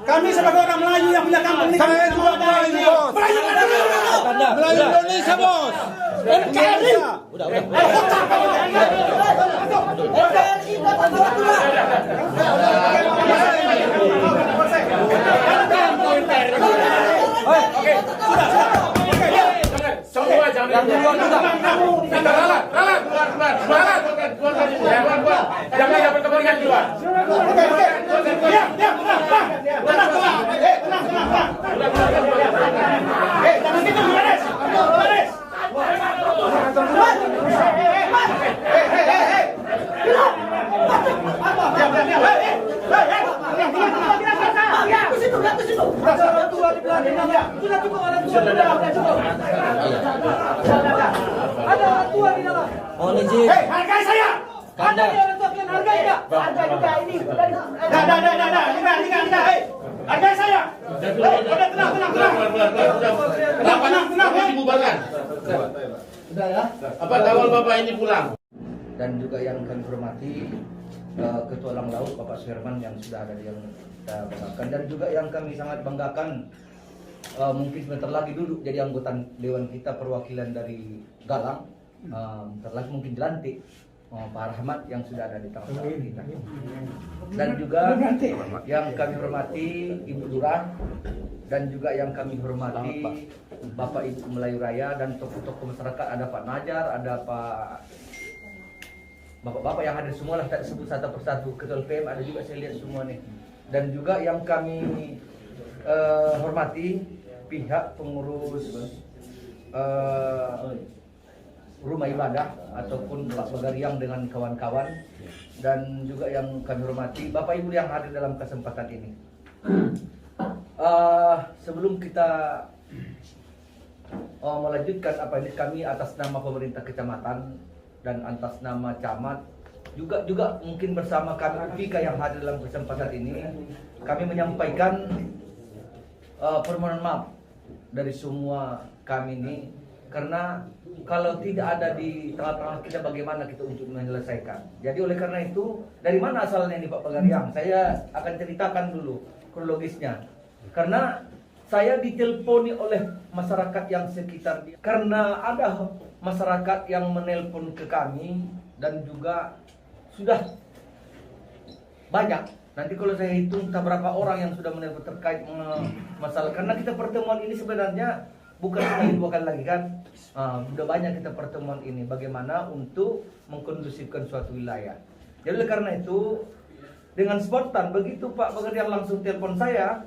Kami sebagai orang Melayu yang punya kampung ini. Saya juga Melayu, bos. Melayu Indonesia, bos. NKRI. Semua jangan keluar juga. Jangan dapat kepentingan keluar. Ada orang tua di dalam. Mohon izin. Hargai saya. Kanda. Ada orang tua kalian hargai enggak? Hargai juga ini. Hargai saya. Tenang. Dibubarkan. Sudah ya. Apa kawal Bapak ini pulang? Dan juga yang kami hormati Ketua Lang Laut Bapak Suherman yang sudah ada yang kita banggakan, dan juga yang kami sangat banggakan mungkin sebentar lagi duduk jadi anggota Dewan kita perwakilan dari Galang, sebentar lagi mungkin dilantik Pak Rahmat yang sudah ada di tengah-tengah kita. Dan juga yang kami hormati Ibu Lurah, dan juga yang kami hormati Bapak Ibu Melayu Raya dan tokoh-tokoh masyarakat, ada Pak Najar, ada Bapak-bapak yang hadir semua lah, tak sebut satu persatu, ketua LPM ada juga saya lihat semua nih. Dan juga yang kami hormati pihak pengurus rumah ibadah ataupun Pak Bagariang dengan kawan-kawan, dan juga yang kami hormati Bapak Ibu yang hadir dalam kesempatan ini. Sebelum kita melanjutkan apa ini, kami atas nama pemerintah kecamatan dan atas nama camat juga mungkin bersama kami UPIKA yang hadir dalam kesempatan ini, kami menyampaikan permohonan maaf dari semua kami ini, karena kalau tidak ada di tengah-tengah kita, bagaimana kita untuk menyelesaikan. Jadi oleh karena itu, dari mana asalnya ini Pak Bagariang? Saya akan ceritakan dulu kronologisnya. Karena saya diteleponi oleh masyarakat yang sekitar, karena ada masyarakat yang menelpon ke kami, dan juga sudah banyak. Nanti kalau saya hitung entah berapa orang yang sudah menelpon terkait masalah, karena kita pertemuan ini sebenarnya bukan sekali dua kali lagi kan. Sudah banyak kita pertemuan ini bagaimana untuk mengkondusifkan suatu wilayah. Jadi oleh karena itu, dengan spontan begitu Pak Bagariang langsung telepon saya,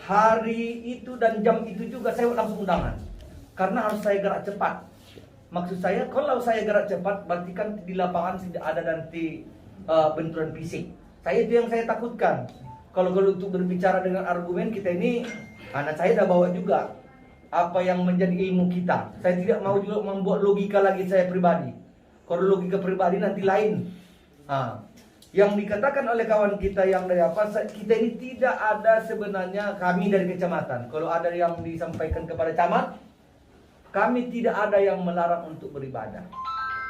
hari itu dan jam itu juga saya langsung undangan, karena harus saya gerak cepat. Maksud saya, kalau saya gerak cepat, berarti kan di lapangan tidak ada nanti benturan fisik. Saya itu yang saya takutkan. Kalau untuk berbicara dengan argumen kita ini, anak saya udah bawa juga apa yang menjadi ilmu kita. Saya tidak mau juga membuat logika lagi saya pribadi. Kalau logika pribadi nanti lain. Yang dikatakan oleh kawan kita yang dari apa, kita ini tidak ada sebenarnya, kami dari kecamatan. Kalau ada yang disampaikan kepada camat, kami tidak ada yang melarang untuk beribadah.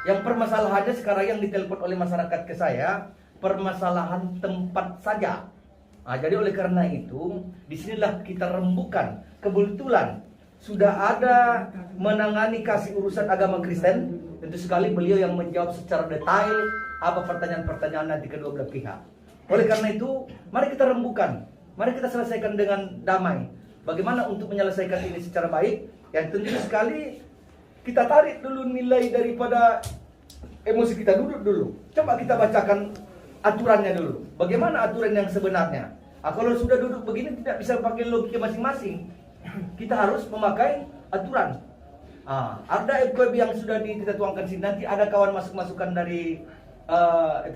Yang permasalahannya sekarang yang ditelepon oleh masyarakat ke saya, permasalahan tempat saja. Jadi oleh karena itu, disinilah kita rembukan. Kebetulan sudah ada menangani kasih urusan agama Kristen. Tentu sekali beliau yang menjawab secara detail apa pertanyaan-pertanyaan nanti kedua belah pihak. Oleh karena itu, mari kita rembukan. Mari kita selesaikan dengan damai. Bagaimana untuk menyelesaikan ini secara baik? Yang tentu sekali kita tarik dulu nilai daripada emosi kita, duduk dulu. Coba kita bacakan aturannya dulu. Bagaimana aturan yang sebenarnya? Kalau sudah duduk begini tidak bisa pakai logika masing-masing. Kita harus memakai aturan. Ada FKUB yang sudah kita tuangkan sini. Nanti ada kawan masukan dari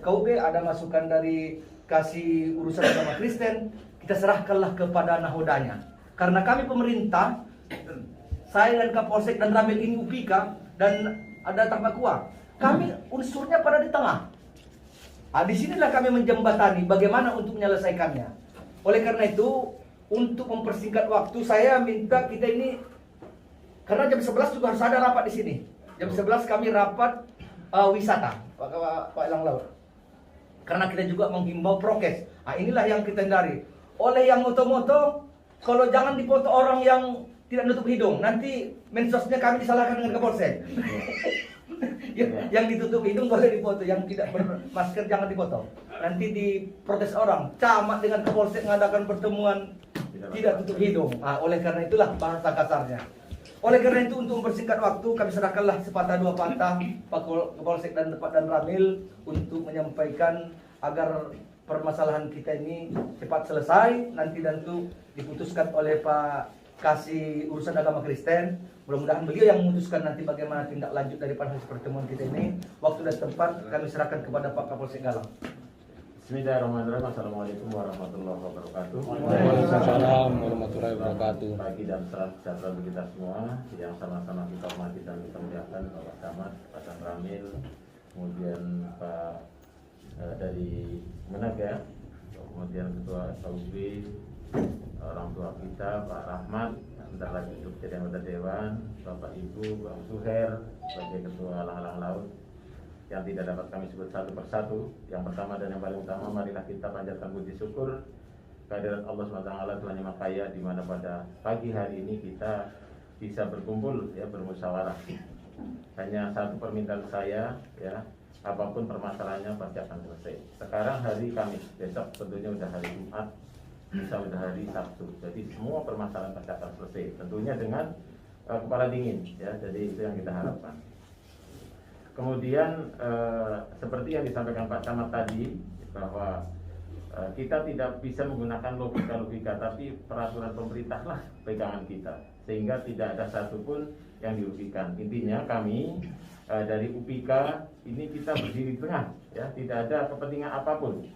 FKUB, ada masukan dari kasih urusan agama Kristen. Kita serahkanlah kepada nahodanya. Karena kami pemerintah, saya dan Kapolsek dan Ramil ini UPIKA dan ada Tarbakua, kami unsurnya pada di tengah. Disinilah kami menjembatani bagaimana untuk menyelesaikannya. Oleh karena itu, untuk mempersingkat waktu, saya minta kita ini, karena jam 11 juga harus ada rapat di sini. Jam 11 kami rapat wisata Pak Lang Laut. Karena kita juga menghimbau prokes. Inilah yang kita hindari. oleh yang moto-moto kalau jangan dipoto orang yang tidak nutup hidung, nanti mensosnya kami disalahkan dengan Kapolsek. Yang ditutup hidung boleh dipoto, yang tidak bermasker jangan dipoto. Nanti diprotes orang. Camat dengan Kapolsek mengadakan pertemuan tidak tutup hidung. Oleh karena itulah bahasa kasarnya. Oleh karena itu untuk mempersingkat waktu kami serahkanlah sepatah dua patah Pak Kapolsek dan Ramil untuk menyampaikan agar permasalahan kita ini cepat selesai nanti tentu diputuskan oleh Pak Kasih Urusan Agama Kristen. Mudah-mudahan beliau yang memutuskan nanti bagaimana tindak lanjut daripada hasil pertemuan kita ini. Waktu dan tempat kami serahkan kepada Pak Kapolsek Galang. Bismillahirrahmanirrahim. Assalamualaikum warahmatullahi wabarakatuh. Waalaikumsalam warahmatullahi wabarakatuh. Pagi dan salam sejahtera bagi kita semua yang sama-sama kita hormati dan kita muliakan Bapak Camat, Pak Ramil, kemudian Pak dari Menag ya, kemudian Ketua KUB, orang tua kita Pak Rahmat, sebentar lagi untuk jadi anggota Dewan, Bapak Ibu, Bang Suher sebagai Ketua Halang Laut yang tidak dapat kami sebut satu persatu. Yang pertama dan yang paling utama, marilah kita panjatkan puji syukur kehadirat Allah SWT Tuhan yang Maha Kaya, di mana pada pagi hari ini kita bisa berkumpul ya, bermusyawarah. Hanya satu permintaan saya ya, apapun permasalahannya pasti akan selesai. Sekarang hari Kamis, besok tentunya udah hari Jumat, bisa udah hari Sabtu. Jadi semua permasalahan pasti akan selesai. Tentunya dengan kepala dingin ya. Jadi itu yang kita harapkan. Kemudian seperti yang disampaikan Pak Camat tadi, bahwa kita tidak bisa menggunakan logika-logika, tapi peraturan pemerintah lah pegangan kita, sehingga tidak ada satupun yang dirugikan. Intinya kami dari UPK ini kita berdiri di tengah, ya, tidak ada kepentingan apapun.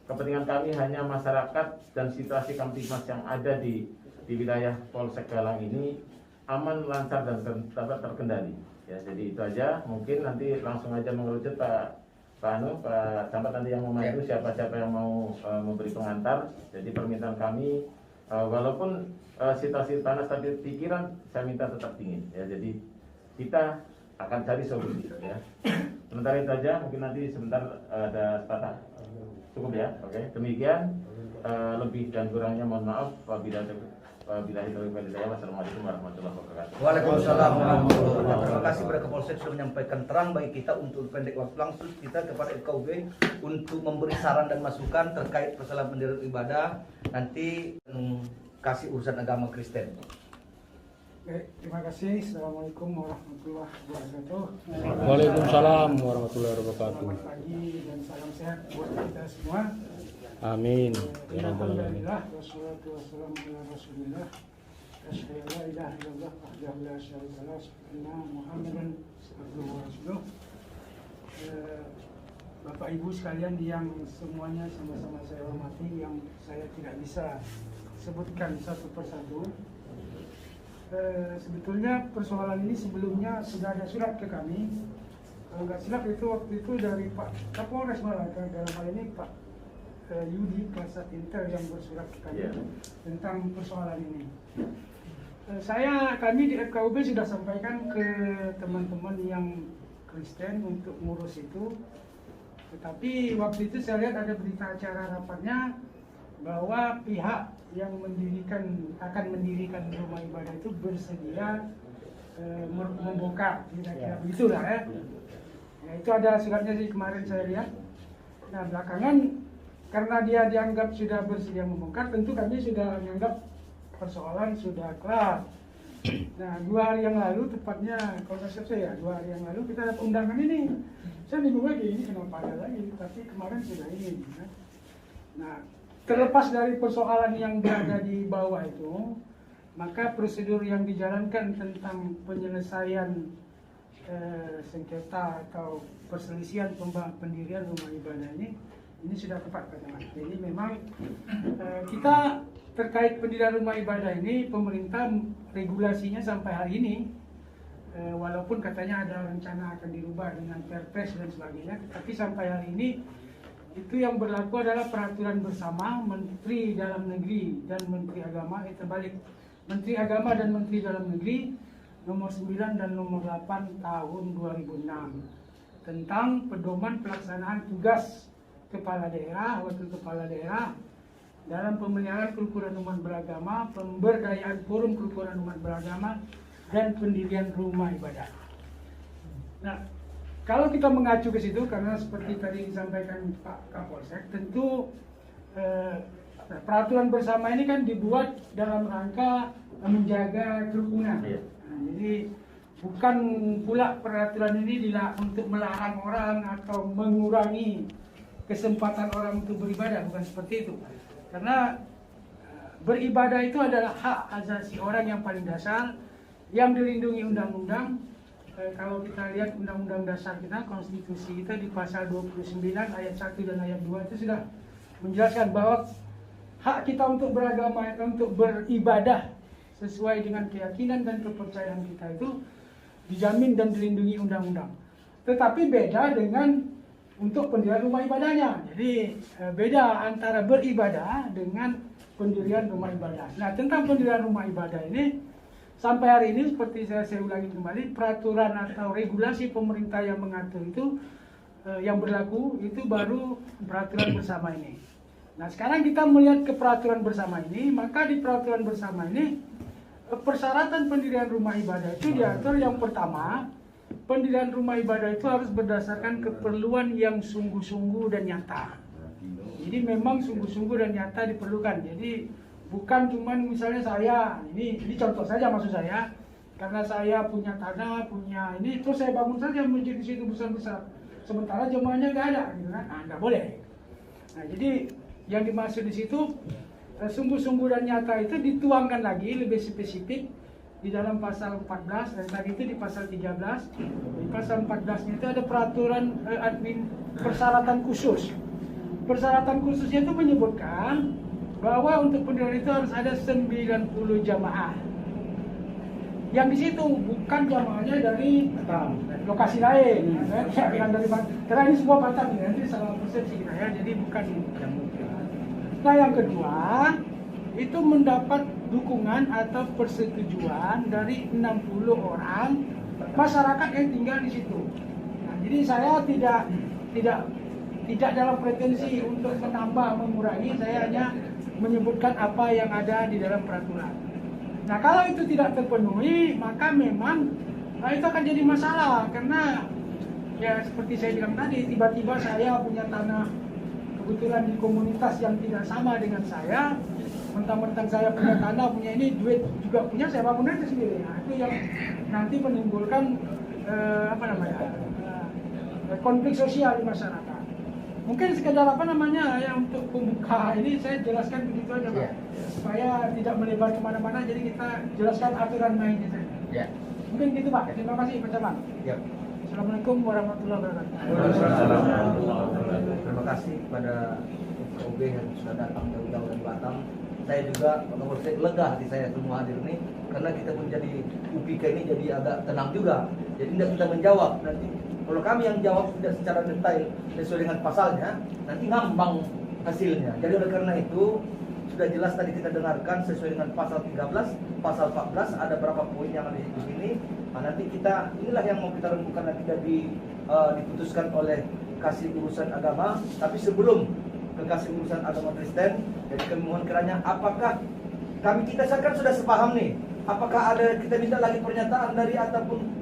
Kepentingan kami hanya masyarakat dan situasi Kamtibmas yang ada di wilayah Polsek Galang ini aman, lancar dan dapat terkendali. Ya, jadi itu aja. Mungkin nanti langsung aja mengerucut Pak Camat nanti yang mau maju, siapa-siapa yang mau memberi pengantar. Jadi permintaan kami, walaupun situasi panas tapi pikiran saya minta tetap dingin. Ya, jadi kita akan cari solusi. Ya. Sementara itu aja. Mungkin nanti sebentar ada sepatah. Cukup ya. Oke. Demikian. Lebih dan kurangnya mohon maaf. Wassalamualaikum warahmatullahi wabarakatuh. Waalaikumsalam warahmatullahi wabarakatuh. Terima kasih kepada Kapolsek sudah menyampaikan terang bagi kita untuk pendek waktu. Langsung kita kepada FKUB untuk memberi saran dan masukan terkait persoalan pendirian ibadah. Nanti kasih urusan agama Kristen. Baik, terima kasih. Assalamualaikum warahmatullahi wabarakatuh. Waalaikumsalam warahmatullahi wabarakatuh. Selamat pagi dan salam sehat buat kita semua. Amin. Alhamdulillah wassalatu wassalamu ala Rasulillah. Asyhadu an la ilaha illallah wahdahu la syarika lah, wa Muhammadan abduhu wa rasuluh. Bapak Ibu sekalian yang semuanya sama-sama saya hormati, yang saya tidak bisa sebutkan satu persatu. Sebetulnya persoalan ini sebelumnya sudah ada surat ke kami. Kalau nggak silap itu waktu itu dari Pak Kapolres malah, dalam hal ini Pak Yudi Kasat Intel yang bersurat ke kami tentang persoalan ini. Kami di FKUB sudah sampaikan ke teman-teman yang Kristen untuk ngurus itu. Tetapi waktu itu saya lihat ada berita acara rapatnya bahwa pihak yang akan mendirikan rumah ibadah itu bersedia membongkar, kira-kira begitulah ya. Ya, itu ada suratnya sih kemarin saya lihat. Nah, belakangan karena dia dianggap sudah bersedia membongkar, tentu kami sudah menganggap persoalan sudah kelar. Nah, 2 hari yang lalu, tepatnya kalau saya 2 hari yang lalu kita dapat undangan ini. Saya bingung lagi, ini kenapa ada lagi, tapi kemarin sudah ini. Nah, terlepas dari persoalan yang berada di bawah itu, maka prosedur yang dijalankan tentang penyelesaian sengketa atau perselisihan pendirian rumah ibadah ini sudah tepat katakan. Jadi memang kita terkait pendirian rumah ibadah ini, pemerintah regulasinya sampai hari ini, walaupun katanya ada rencana akan dirubah dengan Perpres dan sebagainya, tapi sampai hari ini itu yang berlaku adalah peraturan bersama Menteri Dalam Negeri dan Menteri Agama, terbalik, Menteri Agama dan Menteri Dalam Negeri nomor 9 dan nomor 8 tahun 2006 tentang pedoman pelaksanaan tugas kepala daerah, wakil kepala daerah dalam pemeliharaan kerukunan umat beragama, pemberdayaan forum kerukunan umat beragama, dan pendirian rumah ibadah. Nah, kalau kita mengacu ke situ, karena seperti tadi disampaikan Pak Kapolsek, tentu peraturan bersama ini kan dibuat dalam rangka menjaga kerukunan. Nah, jadi bukan pula peraturan ini untuk melarang orang atau mengurangi kesempatan orang untuk beribadah, bukan seperti itu. Karena beribadah itu adalah hak asasi orang yang paling dasar, yang dilindungi undang-undang. Kalau kita lihat undang-undang dasar kita, konstitusi kita di pasal 29 ayat 1 dan ayat 2 itu sudah menjelaskan bahwa hak kita untuk beragama, untuk beribadah sesuai dengan keyakinan dan kepercayaan kita itu dijamin dan dilindungi undang-undang. Tetapi beda dengan untuk pendirian rumah ibadahnya. Jadi beda antara beribadah dengan pendirian rumah ibadah. Nah, tentang pendirian rumah ibadah ini sampai hari ini seperti saya ulangi kembali, peraturan atau regulasi pemerintah yang mengatur itu yang berlaku itu baru peraturan bersama ini. Nah, sekarang kita melihat ke peraturan bersama ini, maka di peraturan bersama ini persyaratan pendirian rumah ibadah itu diatur. Yang pertama, pendirian rumah ibadah itu harus berdasarkan keperluan yang sungguh-sungguh dan nyata. Jadi memang sungguh-sungguh dan nyata diperlukan. Jadi bukan cuman misalnya saya, ini contoh saja maksud saya, karena saya punya tanah, punya ini, terus saya bangun saja masjid di situ besar-besar. Sementara jemaahnya nggak ada, gitu kan? Nah, nggak boleh. Nah, jadi yang dimaksud di situ sungguh-sungguh dan nyata itu dituangkan lagi lebih spesifik di dalam pasal 14, dan tadi itu di pasal 13. Di pasal 14 itu ada peraturan persyaratan khusus. Persyaratan khususnya itu menyebutkan bahwa untuk pendirian itu harus ada 90 jamaah. Yang di situ bukan jamaahnya dari lokasi lain, yang dari karena ini semua Batam, nanti salah persepsi kita ya, jadi bukan yang mungkin. Nah, yang kedua itu mendapat dukungan atau persetujuan dari 60 orang masyarakat yang tinggal di situ. Nah, jadi saya tidak dalam pretensi untuk menambah mengurangi, saya hanya menyebutkan apa yang ada di dalam peraturan. Nah, kalau itu tidak terpenuhi, maka memang itu akan jadi masalah, karena ya seperti saya bilang tadi, tiba-tiba saya punya tanah kebetulan di komunitas yang tidak sama dengan saya, mentang-mentang saya punya tanah, punya ini, duit juga punya, saya bangun aja sendiri. Nah, itu yang nanti menimbulkan konflik sosial di masyarakat. Mungkin sekedar ya untuk pembuka ini saya jelaskan begitu aja Pak, supaya tidak melebar kemana-mana, jadi kita jelaskan aturan mainnya saja. Mungkin gitu Pak, terima kasih Pak Camat. Assalamualaikum warahmatullahi wabarakatuh. Terima kasih kepada OB yang sudah datang jauh-jauh dari Batam. Saya juga lega hati saya semua hadir ini, karena kita pun jadi UPK ini jadi agak tenang juga. Jadi tidak kita menjawab nanti. Kalau kami yang jawab tidak secara detail sesuai dengan pasalnya, nanti ngambang hasilnya. Jadi oleh karena itu sudah jelas tadi kita dengarkan sesuai dengan pasal 13, pasal 14 ada berapa poin yang ada di sini. Nah, nanti kita inilah yang mau kita rembukan nanti jadi diputuskan oleh Kasih Urusan Agama. Tapi sebelum ke Kasih Urusan Agama Kristen, jadi kami mohon kiranya apakah kita kan sudah sepaham nih, apakah ada kita minta lagi pernyataan dari ataupun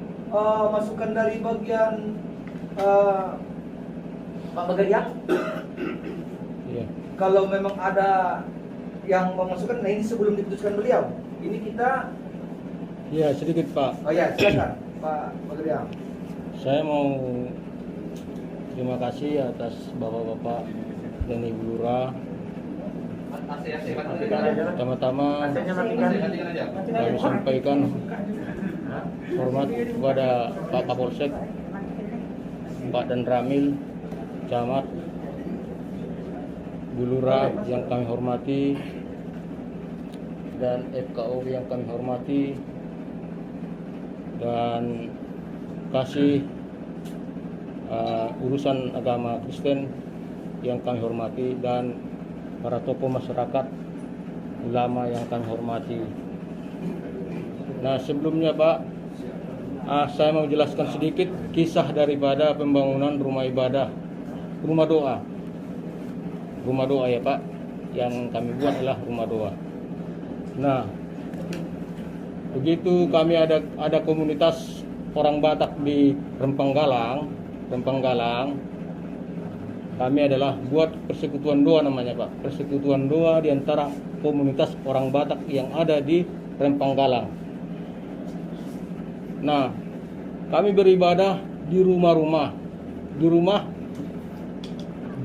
masukan dari bagian Pak Bagarian? Kalau memang ada yang memasukkan, nah ini sebelum diputuskan beliau, ini kita sedikit Pak. Oh ya, silakan Pak Bagarian. Saya mau terima kasih atas bapak-bapak dan ibu lurah. Pertama-tama kami sampaikan hormat kepada Pak Kapolsek, Pak Dan Ramil, Camat, Bu Lurah yang kami hormati, dan FKO yang kami hormati, dan Kasih Urusan Agama Kristen yang kami hormati, dan para tokoh masyarakat, ulama yang kami hormati. Nah, sebelumnya Pak, saya mau jelaskan sedikit kisah daripada pembangunan rumah ibadah, rumah doa ya Pak, yang kami buat adalah rumah doa. Nah, begitu kami ada komunitas orang Batak di Rempang Galang, kami adalah buat persekutuan doa namanya Pak. Persekutuan doa di antara komunitas orang Batak yang ada di Rempang Galang. Nah, kami beribadah di rumah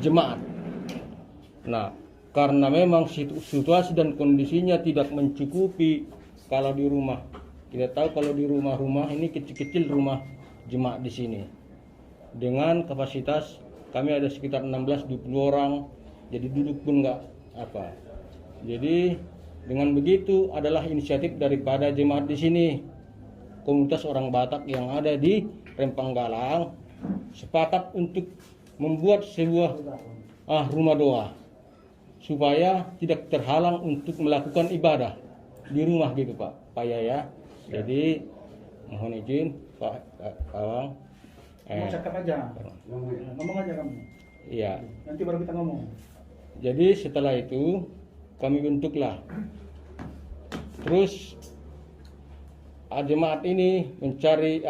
jemaat. Nah, karena memang situasi dan kondisinya tidak mencukupi kalau di rumah. Kita tahu kalau di rumah-rumah ini kecil-kecil rumah jemaat di sini. Dengan kapasitas kami ada sekitar 16-20 orang, jadi duduk pun nggak apa. Jadi dengan begitu adalah inisiatif daripada jemaat di sini, komunitas orang Batak yang ada di Rempang Galang, sepakat untuk membuat sebuah rumah doa supaya tidak terhalang untuk melakukan ibadah di rumah gitu Pak Yaya. Jadi mohon izin Pak Awang. Mau cakap aja. Ngomong aja kamu. Iya. Nanti baru kita ngomong. Jadi setelah itu kami bentuklah. Terus jemaat ini mencari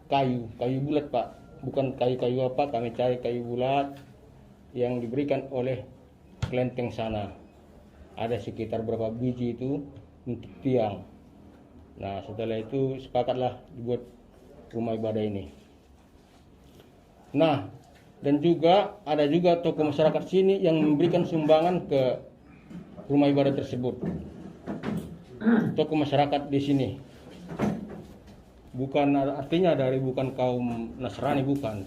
kayu bulat Pak. Bukan kayu-kayu apa, kami cari kayu bulat yang diberikan oleh kelenteng sana. Ada sekitar berapa biji itu untuk tiang. Nah, setelah itu sepakatlah dibuat rumah ibadah ini. Nah, dan juga ada juga tokoh masyarakat sini yang memberikan sumbangan ke rumah ibadah tersebut. Tokoh masyarakat di sini. Bukan artinya bukan kaum Nasrani, bukan.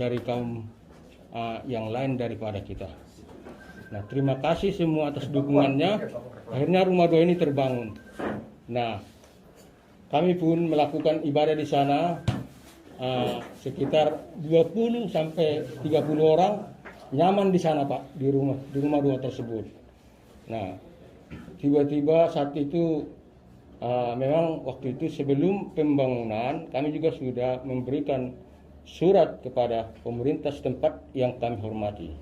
Dari kaum yang lain daripada kita. Nah, terima kasih semua atas dukungannya. Akhirnya rumah doa ini terbangun. Nah, kami pun melakukan ibadah di sana. Sekitar 20 sampai 30 orang nyaman di sana Pak, di rumah doa tersebut. Nah, tiba-tiba saat itu memang waktu itu sebelum pembangunan kami juga sudah memberikan surat kepada pemerintah setempat yang kami hormati.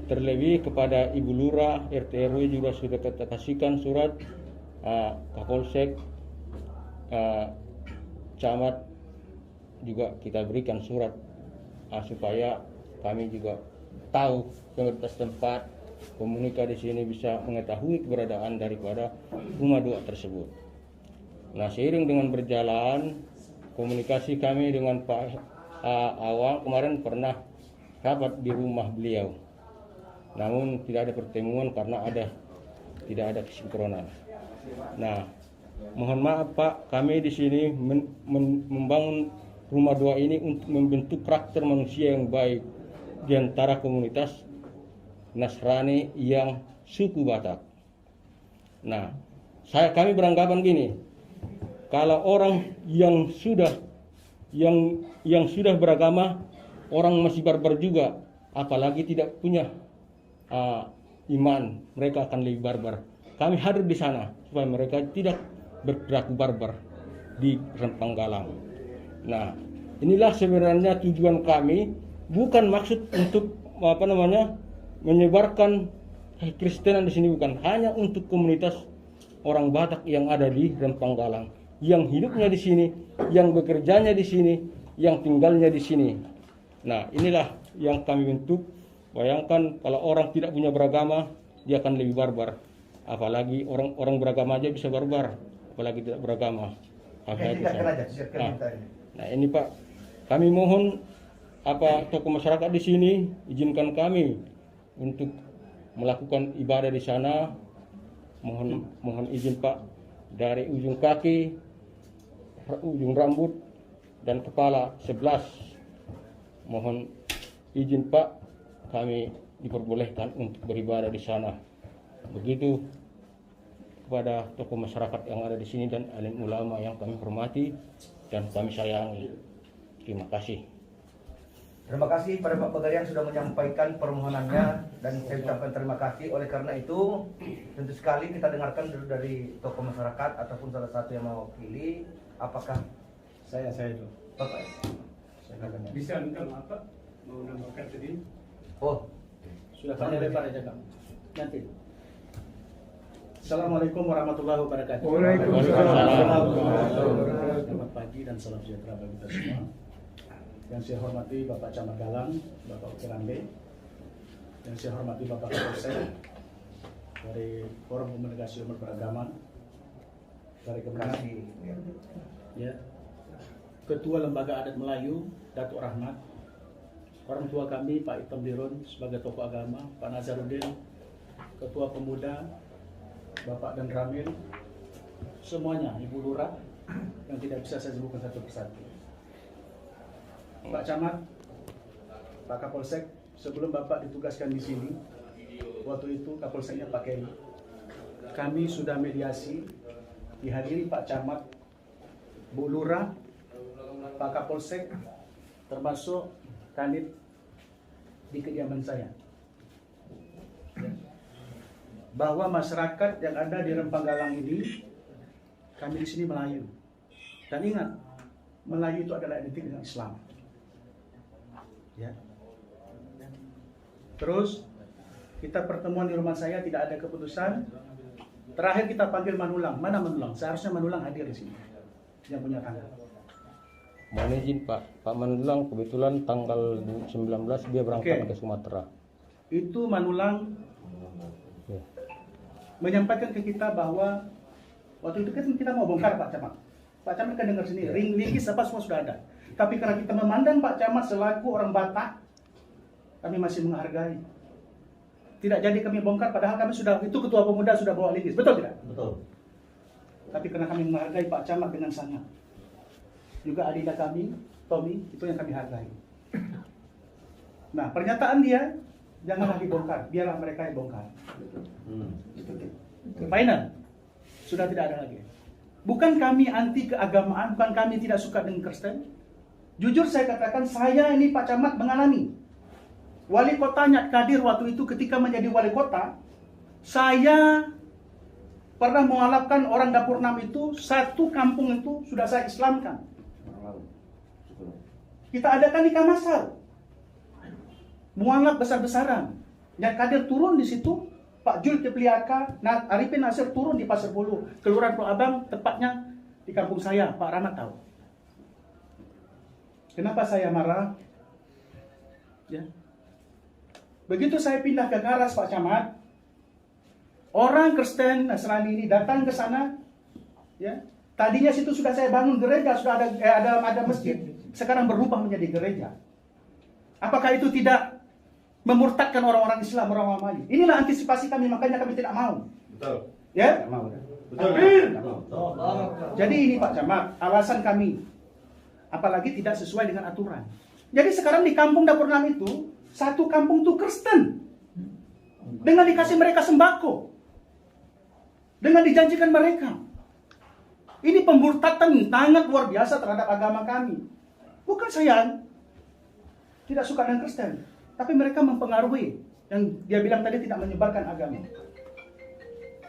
Terlebih kepada Ibu Lurah, RT RW juga sudah kita kasihkan surat, Kapolsek, Camat juga kita berikan surat supaya kami juga tahu pemerintah setempat, komunika di sini bisa mengetahui keberadaan daripada rumah doa tersebut. Nah, seiring dengan berjalan komunikasi kami dengan Pak Awang kemarin pernah rapat di rumah beliau. Namun tidak ada pertemuan karena tidak ada kesinkronan. Nah, mohon maaf Pak, kami di sini membangun rumah doa ini untuk membentuk karakter manusia yang baik di antara komunitas Nasrani yang suku Batak. Nah, kami beranggapan gini, kalau orang yang sudah beragama, orang masih barbar juga, apalagi tidak punya iman, mereka akan lebih barbar. Kami hadir di sana supaya mereka tidak berperilaku barbar di Rempang Galang. Nah, inilah sebenarnya tujuan kami, bukan maksud untuk menyebarkan Kristenan di sini, bukan, hanya untuk komunitas orang Batak yang ada di Rempang Galang, yang hidupnya di sini, yang bekerjanya di sini, yang tinggalnya di sini. Nah, inilah yang kami bentuk. Bayangkan kalau orang tidak punya beragama, dia akan lebih barbar. Apalagi orang beragama aja bisa barbar, apalagi tidak beragama. Nah, ini Pak, kami mohon tokoh masyarakat di sini izinkan kami untuk melakukan ibadah di sana. Mohon izin Pak, dari ujung kaki, ujung rambut dan kepala 11. Mohon izin Pak, kami diperbolehkan untuk beribadah di sana. Begitu kepada tokoh masyarakat yang ada di sini dan alim ulama yang kami hormati dan kami sayangi. Terima kasih. Terima kasih pada Pak Bagarian sudah menyampaikan permohonannya dan saya ucapkan terima kasih. Oleh karena itu, tentu sekali kita dengarkan dulu dari tokoh masyarakat ataupun salah satu yang mewakili. Apakah Saya itu. Bapak? Bisa minta apa? Mau nambahkan tadi? Oh, Sudah tanya lebar aja Kang. Nanti. Assalamualaikum warahmatullahi wabarakatuh. Waalaikumsalam. Selamat pagi dan salam sejahtera bagi kita semua. Yang saya hormati Bapak Camat Galang, Bapak Ukirambe. Yang saya hormati Bapak Kapolsek dari Forum Komunikasi Umat Beragama dari Kemenang. Ya. Ketua Lembaga Adat Melayu, Datuk Rahmat. Orang tua kami, Pak Itam Dirun sebagai tokoh agama, Pak Nazarudin, Ketua Pemuda, Bapak dan Ramil, semuanya, Ibu Lurah, yang tidak bisa saya sebutkan satu persatu. Pak Camat, Pak Kapolsek, sebelum Bapak ditugaskan di sini, waktu itu Kapolseknya Pak Kelly, kami sudah mediasi, dihadiri Pak Camat, Bu Lurah, Pak Kapolsek, termasuk Kanit di kediaman saya. Bahwa masyarakat yang ada di Rempang Galang ini, kami di sini Melayu. Dan ingat, Melayu itu adalah identik dengan Islam. Ya. Terus kita pertemuan di rumah saya tidak ada keputusan. Terakhir kita panggil Manulang. Mana Manulang? Seharusnya Manulang hadir di sini. Yang punya tangan. Mohon izin Pak Manulang kebetulan tanggal 19 dia berangkat ke Sumatera. Itu Manulang Ya. menyampaikan ke kita bahwa waktu itu kan kita mau bongkar Pak Camat. Pak Camat kan dengar sendiri, ring linggis apa semua sudah ada. Tapi karena kita memandang Pak Camat selaku orang Batak, kami masih menghargai. Tidak jadi kami bongkar, padahal kami sudah, itu ketua pemuda sudah bawa linggis, betul tidak? Betul. Tapi karena kami menghargai Pak Camat dengan sangat. Juga adinda kami, Tommy, itu yang kami hargai. Nah, pernyataan dia, janganlah dibongkar, biarlah mereka yang bongkar. Final, sudah tidak ada lagi. Bukan kami anti keagamaan, bukan kami tidak suka dengan Kristen. Jujur saya katakan, saya ini Pak Camat mengalami. Wali kotanya Kadir waktu itu ketika menjadi wali kota, saya pernah mengalahkan orang dapur 6 itu, satu kampung itu sudah saya Islamkan. Kita adakan nikah masal, mualaf besar-besaran. Yang Kadir turun di situ, Pak Jul Kepliaka, Arifin Nasir turun di Pasar Bulu, Kelurahan Pulau Abang, tepatnya di kampung saya, Pak Rahmat tahu. Kenapa saya marah? Ya. Begitu saya pindah ke Karas, Pak Camat, orang Kristen Nasrani ini datang ke sana, ya. Tadinya situ sudah saya bangun gereja, sudah ada masjid, sekarang berubah menjadi gereja. Apakah itu tidak memurtadkan orang-orang Islam, orang-orang Melayu? Inilah antisipasi kami, makanya kami tidak mau. Betul. Ya? Tidak mau. Betul. Jadi ini Pak Camat, alasan kami, apalagi tidak sesuai dengan aturan. Jadi sekarang di kampung Dapur 6 itu, satu kampung itu Kristen. Dengan dikasih mereka sembako. Dengan dijanjikan mereka. Ini pemurtadan sangat luar biasa terhadap agama kami. Bukan saya tidak suka dengan Kristen, tapi mereka mempengaruhi. Yang dia bilang tadi tidak menyebarkan agama.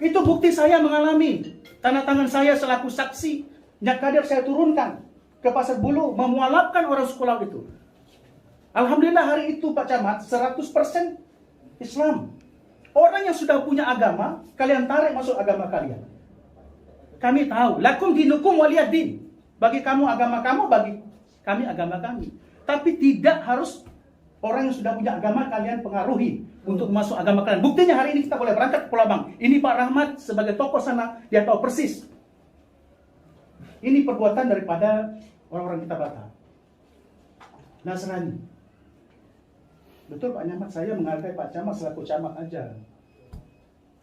Itu bukti saya mengalami. Tanda tangan saya selaku saksi. Nyak Kadir saya turunkan ke Pasar Bulu, memualafkan orang sekolah itu. Alhamdulillah hari itu Pak Camat 100% Islam. Orang yang sudah punya agama, kalian tarik masuk agama kalian. Kami tahu, lakum dinukum waliyad-din. Bagi kamu agama kamu, bagi kami agama kami. Tapi tidak harus orang yang sudah punya agama kalian pengaruhi untuk masuk agama kalian. Buktinya hari ini kita boleh berangkat ke Pulau Abang. Ini Pak Rahmat sebagai tokoh sana, dia tahu persis. Ini perbuatan daripada orang-orang kita Batak. Nasrani. Betul Pak Nyamat, saya menghargai Pak Camat selaku camat aja.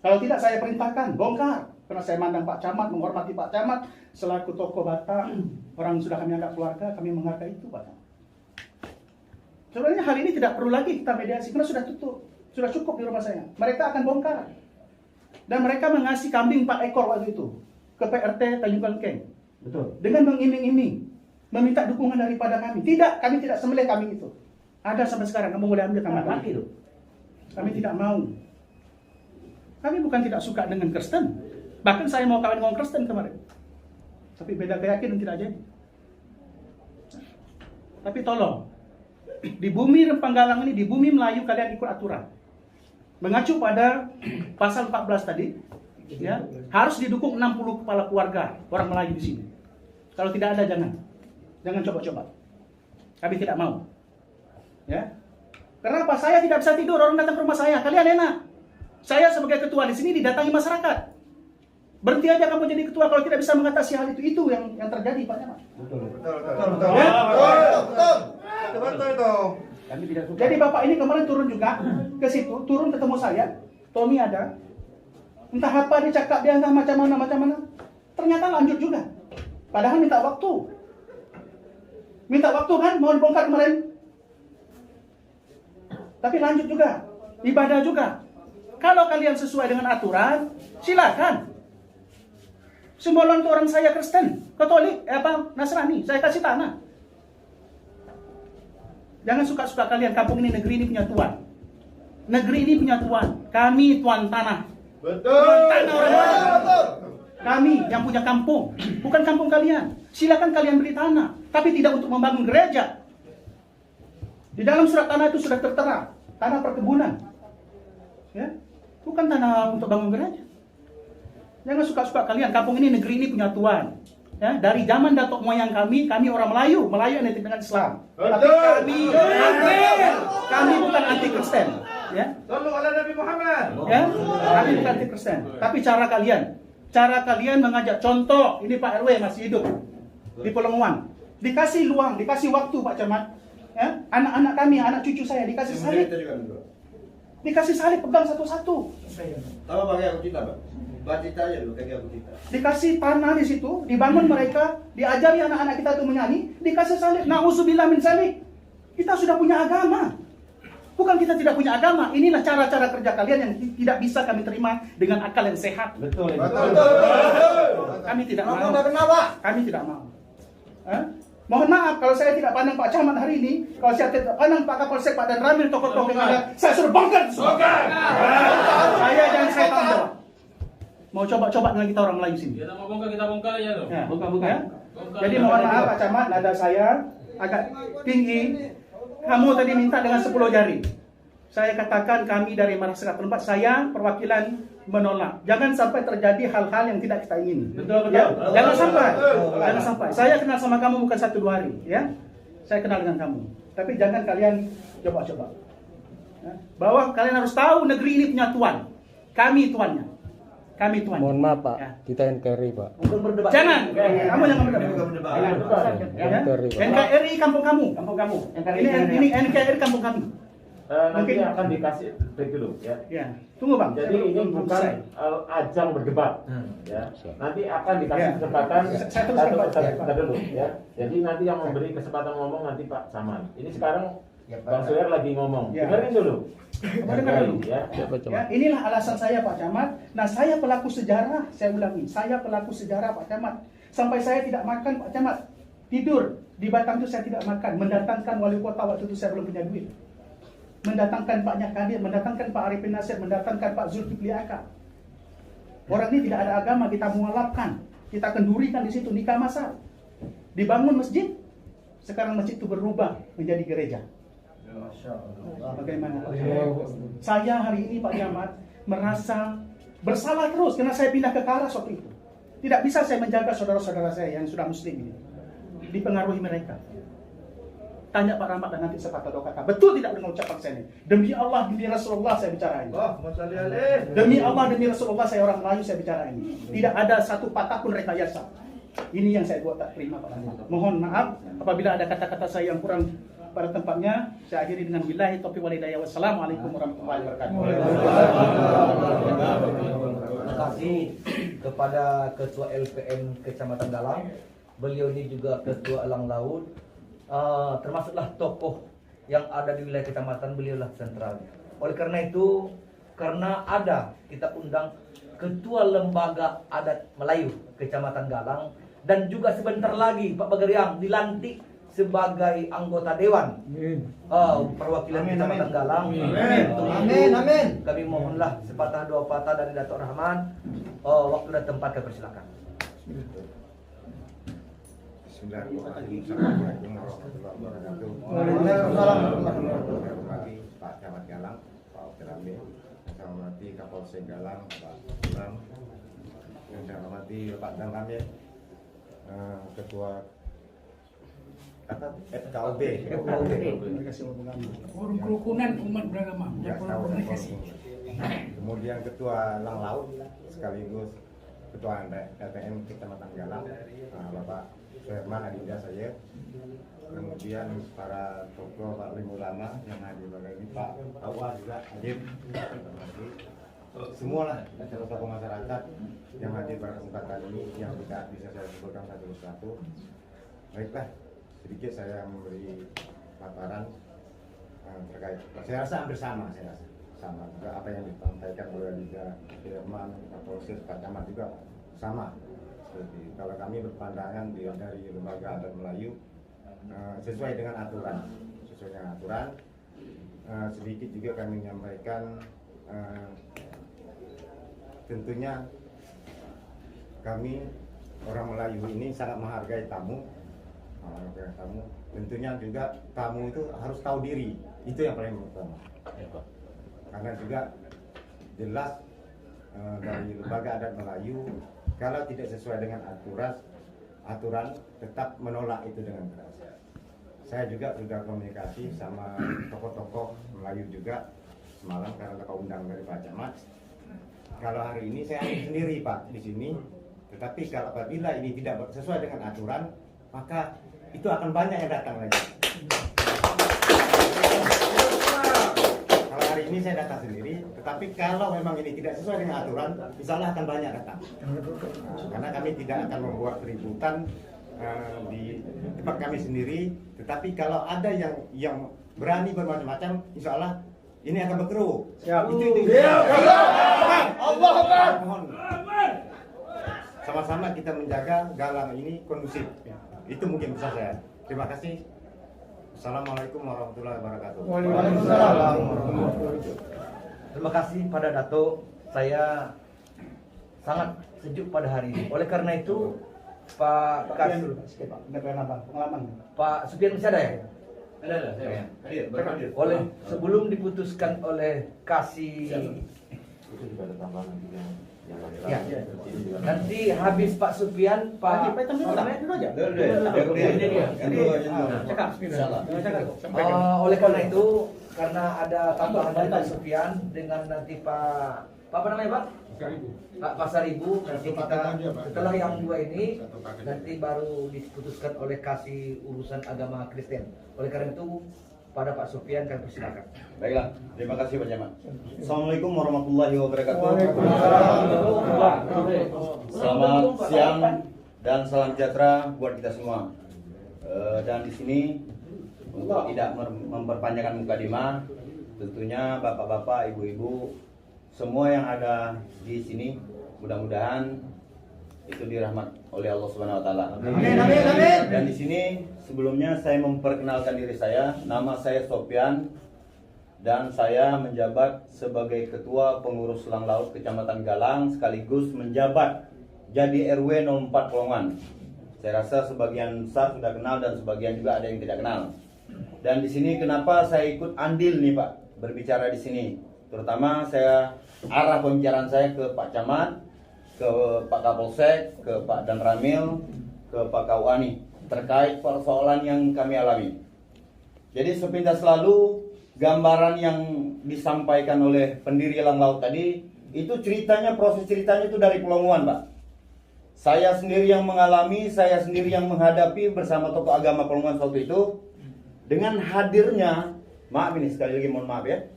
Kalau tidak saya perintahkan, bongkar. Karena saya mandang Pak Camat, menghormati Pak Camat selaku tokoh Batak, orang sudah kami anggap keluarga, kami menghargai itu Pak Camat. Sebenarnya hal ini tidak perlu lagi kita mediasi, karena sudah tutup, sudah cukup di rumah saya. Mereka akan bongkar. Dan mereka mengasih kambing 4 ekor waktu itu ke PRT Tanjung Kalkeng. Betul. Dengan mengiming-iming, meminta dukungan daripada kami. Tidak, kami tidak sembelih kambing itu. Ada sampai sekarang, kamu boleh ambil kambing mati itu. Kami tidak mau. Kami bukan tidak suka dengan Kristen. Bahkan saya mau kawin dengan Kristen kemarin. Tapi beda keyakinan tidak jadi. Tapi tolong, di bumi Rempang Galang ini, di bumi Melayu kalian ikut aturan. mengacu pada pasal 14 tadi, ya, harus didukung 60 kepala keluarga orang Melayu di sini. Kalau tidak ada jangan coba-coba. Kami tidak mau. Ya. Kenapa? Saya tidak bisa tidur, orang datang ke rumah saya. Kalian enak. Saya sebagai ketua di sini didatangi masyarakat. Berhenti aja kamu jadi ketua kalau tidak bisa mengatasi hal itu. Itu yang terjadi, Pak Camat. Betul. Ya? Betul. Kami tidak suka. Jadi Bapak ini kemarin turun juga ke situ, turun ketemu saya. Tommy ada. Entah apa dia cakap, dia entah macam mana. Ternyata lanjut juga. Padahal minta waktu. Minta waktu kan, mau dibongkar kemarin. Tapi lanjut juga. Ibadah juga. Kalau kalian sesuai dengan aturan, silakan. Simbolan itu orang saya Kristen, Katolik, Nasrani, saya kasih tanah. Jangan suka-suka kalian, kampung ini, negeri ini punya tuan. Negeri ini punya tuan. Kami tuan tanah. Betul. Tuan tanah orang lain. Kami yang punya kampung, bukan kampung kalian. Silakan kalian beli tanah, tapi tidak untuk membangun gereja. Di dalam surat tanah itu sudah tertera, tanah perkebunan. Ya, bukan tanah untuk bangun gereja. Jangan suka-suka kalian, kampung ini, negeri ini punya tuan. Ya, dari zaman datuk moyang kami orang Melayu identik dengan Islam. Tapi kami bukan anti Kristen. Ya, Sallu ala Nabi Muhammad. ya, kami bukan anti Kristen. Tapi cara kalian mengajak, contoh, ini Pak RW masih hidup di Pelonguan. Dikasih luang, dikasih waktu Pak Camat. Ya, anak-anak kami, anak cucu saya dikasih salib. Dikasih salib, pegang satu-satu. Tahu pakai aku cerita, Pak. Baca cerita aja dulu, kayak aku cerita. Dikasih tanah di situ, dibangun mereka, diajari anak-anak kita itu menyanyi, dikasih salib. Na'udzubillah min salib. Kita sudah punya agama. Bukan kita tidak punya agama. Inilah cara-cara kerja kalian yang tidak bisa kami terima dengan akal yang sehat. Betul. Kami tidak mau. Kenapa? Kami tidak mau. Mohon maaf kalau saya tidak pandang Pak Camat hari ini, kalau saya tidak pandang Pak Kapolsek, Pak Dan Ramil, tokoh-tokoh yang ada, saya suruh bongkar semua. Saya dan saya tanggung jawab. Mau coba-coba dengan kita orang Melayu sini. Kita mau bongkar, kita bongkar aja tuh. Ya, bukan. Jadi mohon maaf Pak Camat, nada saya agak tinggi. Kamu tadi minta dengan 10 jari. Saya katakan kami dari masyarakat tempat, saya perwakilan menolak. Jangan sampai terjadi hal-hal yang tidak kita ingini. Betul. Ya? Jangan sampai. Saya kenal sama kamu bukan 1-2 hari, ya. Saya kenal dengan kamu. Tapi jangan kalian coba-coba. Ya? Bahwa kalian harus tahu negeri ini punya tuan. Kami tuannya. Mohon maaf Pak, Ya. kita NKRI Pak. Untuk berdebat. Jangan. Kamu jangan berdebat. Ya? NKRI Pak. NKRI kampung kamu. Ini NKRI kampung kami. Nanti Mungkin- akan dikasih break dulu ya. Ya. Tunggu Bang. Jadi Saya ini belum bukan selesai. ajang berdebat, ya. Nanti akan dikasih Ya. kesempatan Saya teruskan, Pak. satu dulu, ya. Jadi nanti yang memberi kesempatan ngomong nanti Pak Camat. Ini sekarang Ya, Pak. Bang Suher lagi ngomong. Ya. Dengerin dulu. Dengar dulu. Ya. Siapa Ya, Camat? inilah alasan saya Pak Camat. Nah, saya pelaku sejarah, saya ulangi, saya pelaku sejarah Pak Camat. Sampai saya tidak makan Pak Camat. Tidur di Batam itu saya tidak makan. Mendatangkan wali kota waktu itu saya belum punya duit. Mendatangkan Pak Nyakadir, mendatangkan Pak Arifin Nasir, mendatangkan Pak Zulkifli Aka. Orang ini tidak ada agama, kita mualafkan, kita kendurikan di situ, nikah masal. Dibangun masjid, sekarang masjid itu berubah menjadi gereja. Bagaimana? Saya hari ini Pak Camat merasa bersalah terus karena saya pindah ke Karas waktu itu. Tidak bisa saya menjaga saudara-saudara saya yang sudah muslim ini. Dipengaruhi mereka. Tanya Pak Rahmat dan nanti sepatah dua kata. Betul tidak dengan ucapan saya ini? Demi Allah, demi Rasulullah saya bicara ini. Demi Allah, demi Rasulullah saya orang Melayu saya bicara ini. Tidak ada satu patah pun rekayasa. Ini yang saya buat tak terima Pak Rahmat. Mohon maaf apabila ada kata-kata saya yang kurang pada tempatnya. Saya akhiri dengan billahi taufiq wal hidayah. Wassalamualaikum warahmatullahi wabarakatuh. Terima kasih kepada Ketua LPM Kecamatan Galang. Beliau ini juga Ketua Elang Laut. Termasuklah tokoh yang ada di wilayah kecamatan, beliaulah sentral. Oleh karena itu, karena ada kita undang Ketua Lembaga Adat Melayu Kecamatan Galang, dan juga sebentar lagi Pak Bagariang dilantik sebagai anggota dewan perwakilan Kecamatan Galang. Amin. Kami mohonlah sepatah dua patah dari Datuk Rahman. Waktu dan tempat kami persilakan. Bismillahirrahmanirrahim. Warahmatullahi wabarakatuh. Waalaikumsalam. Pak Camat Galang, Pak Ramil, saya hormati Kapolsek Galang Pak Imam, yang saya hormati Pak Dan Ramil, Ketua FKOB, Forum Kerukunan Umat Beragama. ya, Forum Komunikasi. kemudian Ketua Lang Laut sekaligus Ketua LTM Kecamatan Galang, Bapak Suherman Adinda saya, kemudian para tokoh Pak Lim Ulama yang hadir pada ini, Pak Awa juga hadir, semua lah tokoh masyarakat yang hadir pada kesempatan ini yang tidak bisa saya sebutkan satu persatu. Baiklah, sedikit saya memberi paparan terkait. Saya rasa hampir sama, sama juga apa yang disampaikan oleh Liga Firman, Kapolsek, Pak Camat juga sama. Seperti kalau kami berpandangan dari lembaga adat Melayu sesuai dengan aturan, sedikit juga kami menyampaikan tentunya kami orang Melayu ini sangat menghargai tamu. Tentunya juga tamu itu harus tahu diri, itu yang paling utama. Karena juga jelas dari lembaga adat Melayu kalau tidak sesuai dengan aturan tetap menolak itu dengan keras. Saya juga sudah komunikasi sama tokoh-tokoh Melayu juga semalam karena tokoh undang dari Pak Camat. Kalau hari ini saya sendiri Pak di sini, tetapi kalau apabila ini tidak sesuai dengan aturan, maka itu akan banyak yang datang lagi. Kalau hari ini saya datang sendiri, tetapi kalau memang ini tidak sesuai dengan aturan, insya Allah akan banyak datang. Karena kami tidak akan membuat keributan di tempat kami sendiri, tetapi kalau ada yang berani bermacam-macam, insya Allah ini akan berkeruh. Itu. Allah mohon. Sama-sama kita menjaga Galang ini kondusif. Itu mungkin bisa saya. Terima kasih. Assalamualaikum warahmatullahi wabarakatuh. Waalaikumsalam. Terima kasih pada Dato. Saya sangat sejuk pada hari ini. Oleh karena itu, Pak Supian masih ada ya? Ada, saya hadir. Oleh sebelum diputuskan oleh Kasih. Ya. Nanti habis Pak Supian, Pak oleh karena itu, karena ada tambahan dari Pak Supian dengan nanti Pak apa namanya Pak? Pak Pasaribu, nanti kita setelah yang dua ini nanti baru diputuskan oleh Kasih urusan agama Kristen. Oleh karena itu pada Pak Supian kami persilakan. Baiklah, terima kasih Pak Camat. Assalamualaikum warahmatullahi wabarakatuh. Selamat siang dan salam sejahtera buat kita semua. Dan di sini untuk tidak memperpanjangkan mukadimah, tentunya bapak-bapak, ibu-ibu, semua yang ada di sini mudah-mudahan itu dirahmat oleh Allah Subhanahu wa taala. Amin, amin, amin. Dan di sini sebelumnya saya memperkenalkan diri saya, nama saya Sofyan dan saya menjabat sebagai Ketua Pengurus Lang Laut Kecamatan Galang sekaligus menjabat jadi RW 04 Pelongan. Saya rasa sebagian besar sudah kenal dan sebagian juga ada yang tidak kenal. Dan di sini kenapa saya ikut andil nih Pak berbicara di sini? Terutama saya arah pembicaraan saya ke Pak Camat, ke Pak Kapolsek, ke Pak Dan Ramil, ke Pak Kawani terkait persoalan yang kami alami. Jadi sepintas selalu gambaran yang disampaikan oleh pendiri Lang Laut tadi itu ceritanya, proses ceritanya itu dari Pelonguan Pak. Saya sendiri yang mengalami, saya sendiri yang menghadapi bersama tokoh agama Pelonguan waktu itu. Dengan hadirnya, maaf ini sekali lagi mohon maaf ya,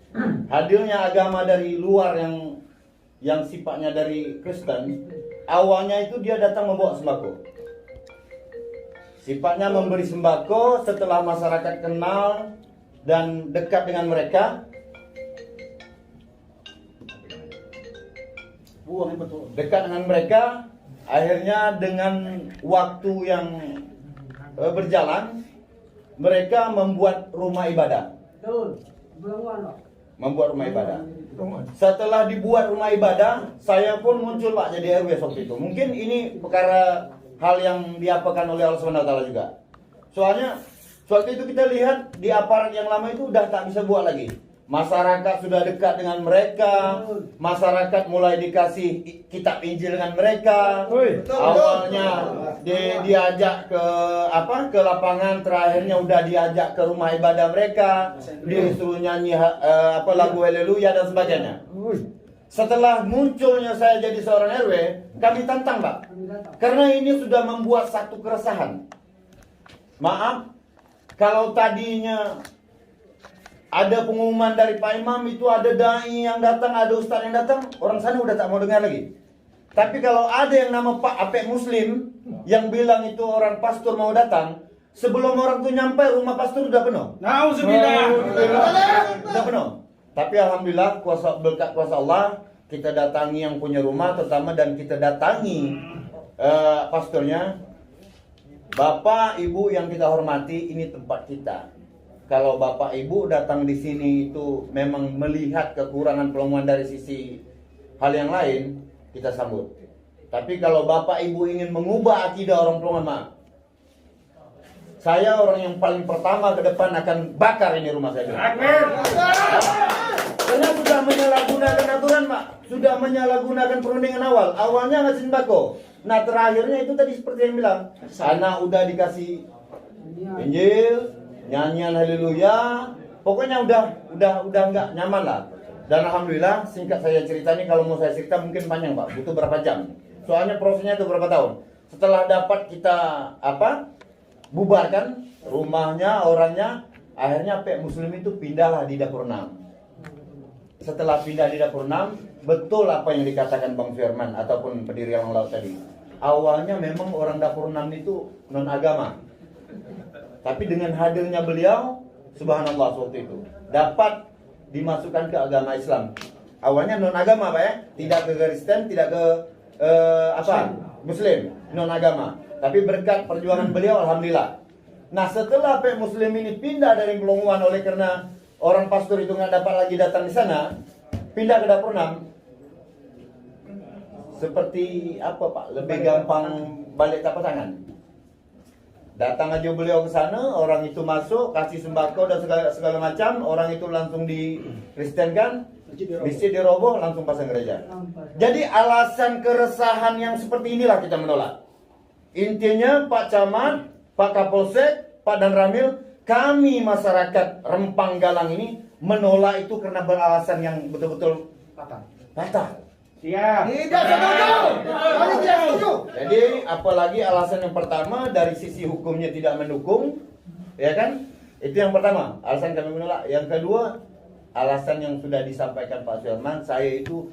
hadirnya agama dari luar yang sifatnya dari Kristen, awalnya itu dia datang membawa sembako. Sifatnya memberi sembako, setelah masyarakat kenal dan dekat dengan mereka, dekat dengan mereka, akhirnya dengan waktu yang berjalan, mereka membuat rumah ibadah. Membuat rumah ibadah. Setelah dibuat rumah ibadah, saya pun muncul Pak jadi RW waktu itu. Mungkin ini perkara hal yang diapakan oleh Allah Subhanahu wa taala juga. Soalnya waktu itu kita lihat di aparat yang lama itu udah tak bisa buat lagi. Masyarakat sudah dekat dengan mereka, masyarakat mulai dikasih kitab Injil dengan mereka. Awalnya diajak ke lapangan, terakhirnya udah diajak ke rumah ibadah mereka, disuruh nyanyi lagu haleluya dan sebagainya. Setelah munculnya saya jadi seorang RW, kami tantang, Pak. Karena ini sudah membuat satu keresahan. Maaf, kalau tadinya ada pengumuman dari Pak Imam itu ada dai yang datang, ada ustaz yang datang, orang sana udah tak mau dengar lagi. Tapi kalau ada yang nama Pak Apek Muslim yang bilang itu orang pastor mau datang, sebelum orang tuh nyampe rumah pastor udah penuh. Nauzubillah. Udah penuh. Tapi alhamdulillah berkat kuasa Allah kita datangi yang punya rumah terutama dan kita datangi pastornya. Bapak Ibu yang kita hormati, ini tempat kita. Kalau Bapak Ibu datang di sini itu memang melihat kekurangan pelanggan dari sisi hal yang lain, kita sambut. Tapi kalau Bapak Ibu ingin mengubah akidah orang pelanggan, maaf. Saya orang yang paling pertama ke depan akan bakar ini rumah saya. Karena sudah menyalahgunakan aturan, Pak. Sudah menyalahgunakan perundingan awal. Awalnya ngasih sembako. Nah terakhirnya itu tadi seperti yang bilang, anak udah dikasih Injil, nyanyian haleluya, pokoknya udah nggak nyaman lah. Dan alhamdulillah, singkat saya cerita ini, kalau mau saya cerita mungkin panjang, Pak, butuh berapa jam. Soalnya prosesnya itu berapa tahun. Setelah dapat kita bubarkan rumahnya, orangnya, akhirnya Pak Muslim itu pindahlah di dapur 6. Setelah pindah di dapur 6, betul apa yang dikatakan Bang Firman ataupun pendiri Lang Laut tadi. Awalnya memang orang dapur 6 itu non agama. Tapi dengan hadirnya beliau, subhanallah waktu itu dapat dimasukkan ke agama Islam. Awalnya non agama, Pak ya, tidak ke Kristen, tidak ke Muslim, non agama. Tapi berkat perjuangan beliau, alhamdulillah. Nah setelah Pak Muslim ini pindah dari Pelonguan oleh karena orang pastor itu nggak dapat lagi datang di sana, pindah ke dapur 6. Seperti apa, Pak? Lebih gampang balik tapak tangan. Datang aja beliau ke sana, orang itu masuk, kasih sembako dan segala macam, orang itu langsung dikristenkan, masjid diroboh, langsung pasang gereja. Jadi alasan keresahan yang seperti inilah kita menolak. Intinya Pak Camat, Pak Kapolsek, Pak Dan Ramil, kami masyarakat Rempang Galang ini menolak itu karena beralasan yang betul-betul patah. Siap. Tidak setuju. Kami tidak setuju. Jadi apalagi alasan yang pertama dari sisi hukumnya tidak mendukung, ya kan? Itu yang pertama, alasan kami menolak. Yang kedua, alasan yang sudah disampaikan Pak Firman,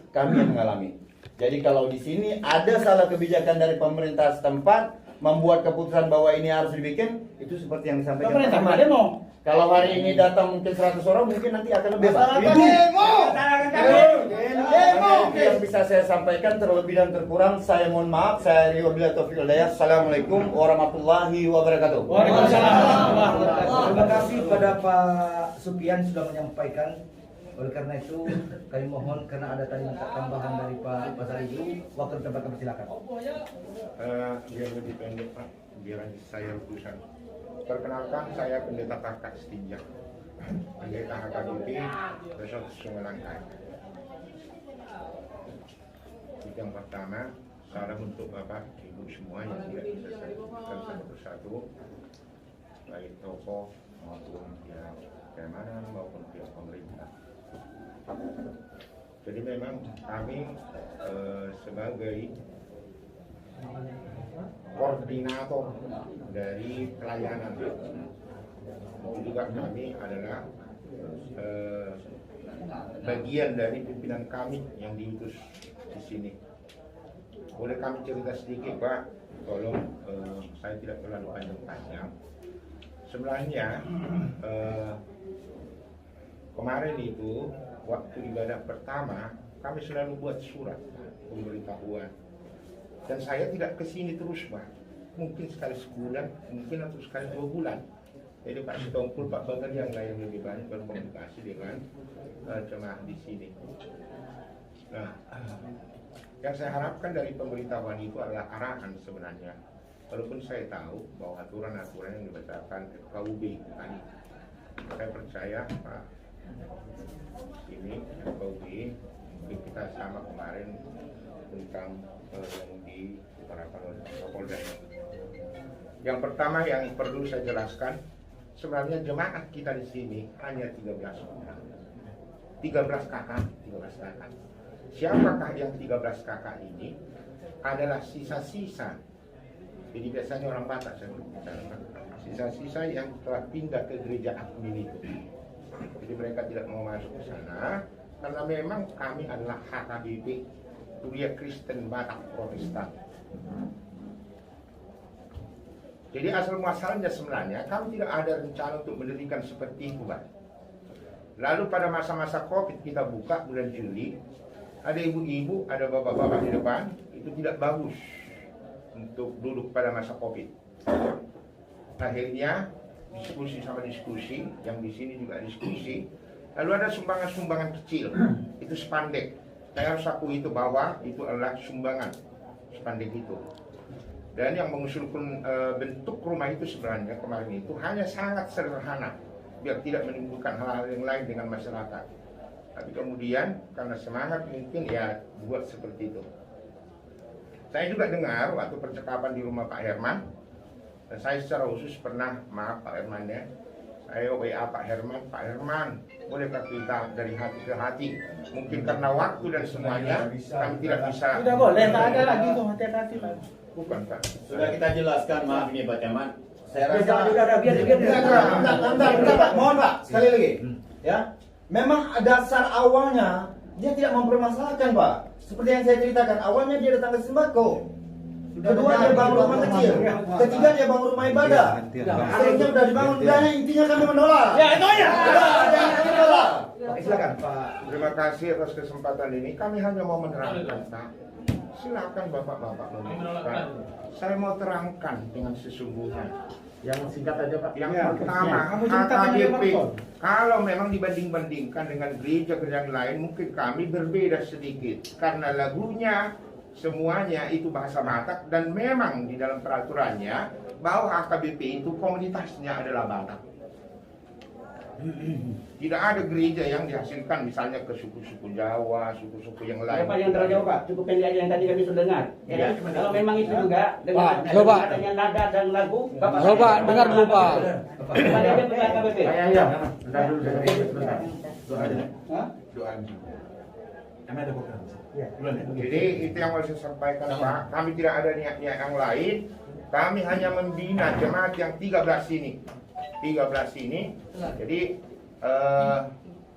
kami yang mengalami. Jadi kalau di sini ada salah kebijakan dari pemerintah setempat membuat keputusan bahwa ini harus dibikin, itu seperti yang disampaikan Pemerintah Pak Firman. demo. Kalau hari ini datang mungkin 100 orang, mungkin nanti akan lebih banyak. Itu yang bisa saya sampaikan, terlebih dan terkurang saya mohon maaf. Saya wabillahi taufiq wal hidayah. Assalamualaikum warahmatullahi wabarakatuh. Waalaikumsalam. Terima kasih kepada Pak Supian sudah menyampaikan. Oleh karena itu kami mohon karena ada tadi tambahan dari Pak Pasar itu, waktu tempat kami silakan. Biar lebih pendek, Pak, biar saya urusan. Perkenalkan, saya Pendeta Kakak Setinjak, Pendeta HKBP Resort Sungai Langkai. Yang pertama, salam untuk Bapak Ibu semua yang tidak bisa saya sebutkan satu persatu, baik tokoh maupun pihak keamanan maupun pihak pemerintah. Jadi memang kami sebagai koordinator dari pelayanan, juga kami adalah bagian dari pimpinan kami yang diutus di sini. Boleh kami cerita sedikit, Pak? Tolong, saya tidak terlalu panjang-panjang. Sebenarnya kemarin itu waktu ibadah pertama kami selalu buat surat pemberitahuan. Dan saya tidak kesini terus, Pak. Mungkin sekali sebulan, mungkin atau sekali 2 bulan. Jadi Pak Sitongkul, Pak Bagar yang lain lebih banyak berkomunikasi dengan jemaah di sini. Nah, yang saya harapkan dari pemberitahuan itu adalah arahan sebenarnya. Walaupun saya tahu bahwa aturan-aturan yang dibacakan FKUB tadi, saya percaya Pak ini FKUB, mungkin kita sama kemarin tentang yang diutarakan oleh Kapolda. Yang pertama yang perlu saya jelaskan, sebenarnya jemaat kita di sini hanya 13 orang. 13 kakak. Siapakah yang 13 kakak ini? Adalah sisa-sisa. Jadi biasanya orang Batak saya berbicara, sisa-sisa yang telah pindah ke gereja admin itu. Jadi mereka tidak mau masuk ke sana karena memang kami adalah HKBP, Kuliah Kristen Batak Protestan. Jadi asal muasalnya sebenarnya kami tidak ada rencana untuk mendirikan seperti itu, Pak. Lalu pada masa-masa COVID kita buka bulan Juli, ada ibu-ibu, ada bapak-bapak di depan, itu tidak bagus untuk duduk pada masa COVID. Akhirnya diskusi sama diskusi, yang di sini juga diskusi. Lalu ada sumbangan-sumbangan kecil, itu spandek. Saya harus akui itu bahwa itu adalah sumbangan spandek itu. Dan yang mengusulkan bentuk rumah itu sebenarnya kemarin itu hanya sangat sederhana, biar tidak menimbulkan hal-hal yang lain dengan masyarakat. Tapi kemudian karena semangat mungkin ya buat seperti itu. Saya juga dengar waktu percakapan di rumah Pak Herman, dan saya secara khusus pernah, maaf Pak Herman ya, saya WA Pak Herman, bolehkah kita dari hati ke hati? Mungkin karena waktu dan semuanya kami tidak bisa. Tidak boleh, tak ada lagi tuh hati-hati Pak. Bukan Pak. Sudah kita jelaskan, maaf ini Pak Camat. Saya Jangan rasa biar Bentar, Pak. Mohon Pak, sekali lagi. Ya. Memang dasar awalnya dia tidak mempermasalahkan, Pak. Seperti yang saya ceritakan, awalnya dia datang ke sembako. Kedua dia bangun rumah kecil. Ketiga dia bangun rumah ibadah. Akhirnya udah dibangun, udah intinya kami menolak. Ya itu aja. Menolak. Silakan Pak. Terima kasih atas kesempatan ini. Kami hanya mau menerangkan, Pak. Silakan bapak-bapak menerangkan. Saya mau terangkan dengan sesungguhnya. Yang singkat aja Pak. Yang Ya, pertama, kamu ceritakan aja, HKBP. Pak. Kalau memang dibanding-bandingkan dengan gereja-gereja lain, mungkin kami berbeda sedikit. Karena lagunya semuanya itu bahasa Batak dan memang di dalam peraturannya bahwa HKBP itu komunitasnya adalah Batak. Tidak ada gereja yang dihasilkan misalnya ke suku-suku Jawa, suku-suku yang lain. Pak yang terjauh Pak, cukup pendek aja yang tadi kami sudah dengar. Ya, kalau memang itu juga dengan coba. adanya nada dan lagu, Bapak. Coba dengar dulu Pak. Kembali aja ke KBP. Ya. Bentar dulu sebentar. Kami ada program. Jadi itu yang mau saya sampaikan Pak. Kami tidak ada niat-niat yang lain. Kami hanya membina jemaat yang 13 ini. 13 ini. Jadi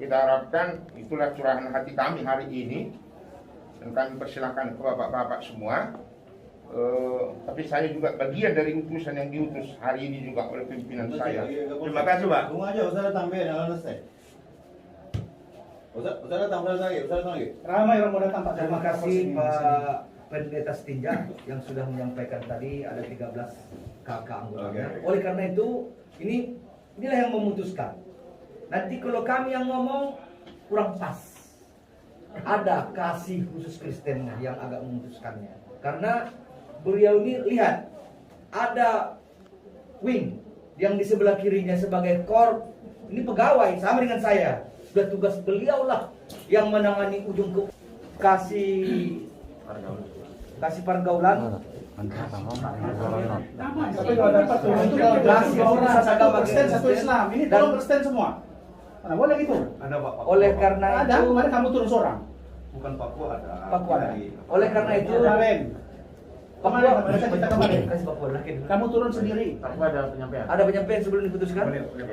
kita harapkan itulah curahan hati kami hari ini. Dan kami persilakan ke bapak-bapak semua. Tapi saya juga bagian dari utusan yang diutus hari ini juga oleh pimpinan saya. Terima kasih Pak. Tunggu aja, usah datang dengan selesai. Usah datang lagi. Ramai orang mau datang Pak. Terima kasih Pak Pendeta Setinja yang sudah menyampaikan tadi ada 13 kakak anggotanya. Oleh karena itu inilah yang memutuskan. Nanti kalau kami yang ngomong kurang pas. Ada kasih khusus Kristen yang agak memutuskannya. Karena beliau ini lihat ada wing yang di sebelah kirinya sebagai kor, ini pegawai sama dengan saya. Sudah tugas beliau lah yang menangani ujung ke kasih pergaulan. Tapi kalau dapat tuh itu kasih orang satu Kristen satu Islam. Ini tolong Kristen semua. Mana boleh gitu? Ada Pak. Oleh karena Ada, itu kemarin kamu turun seorang. Bukan Papua ada. Papua ada. Oleh karena itu Kemarin. Kemarin kita kemarin. kasih Papua lagi. Kamu turun sendiri. Aku ada penyampaian. Ada penyampaian sebelum diputuskan?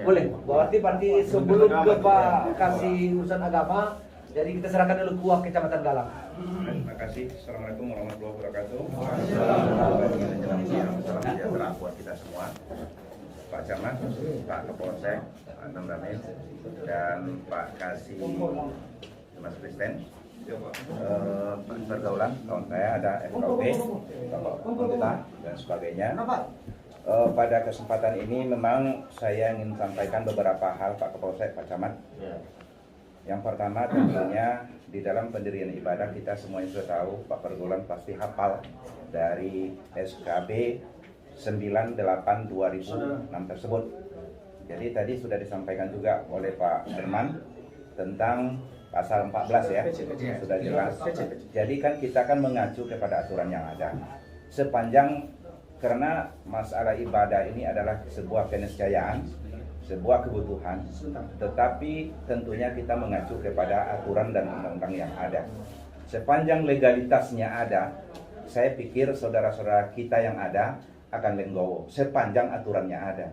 Boleh. Boleh. Berarti sebelum ke Pak kasih urusan agama, jadi kita serahkan dulu kuah Kecamatan Galang. Terima kasih. Assalamualaikum warahmatullahi wabarakatuh. Salam sejahtera buat kita semua. Pak Camat, Pak Kapolsek, Pak Namdamin, dan Pak Kasih Mas Kristen. Pergaulan kawan saya ada FKB, Bapak Pendeta dan sebagainya. Pada kesempatan ini memang saya ingin sampaikan beberapa hal Pak Kapolsek, Pak Camat. Yang pertama tentunya di dalam pendirian ibadah kita semuanya sudah tahu Pak Pergaulan pasti hafal dari SKB 98/2006 tersebut. Jadi tadi sudah disampaikan juga oleh Pak Herman tentang pasal 14 ya, sudah jelas. Jadi kan kita kan mengacu kepada aturan yang ada. Sepanjang, karena masalah ibadah ini adalah sebuah keniscayaan, sebuah kebutuhan, tetapi tentunya kita mengacu kepada aturan dan undang-undang yang ada. Sepanjang legalitasnya ada, saya pikir saudara-saudara kita yang ada akan legowo sepanjang aturannya ada.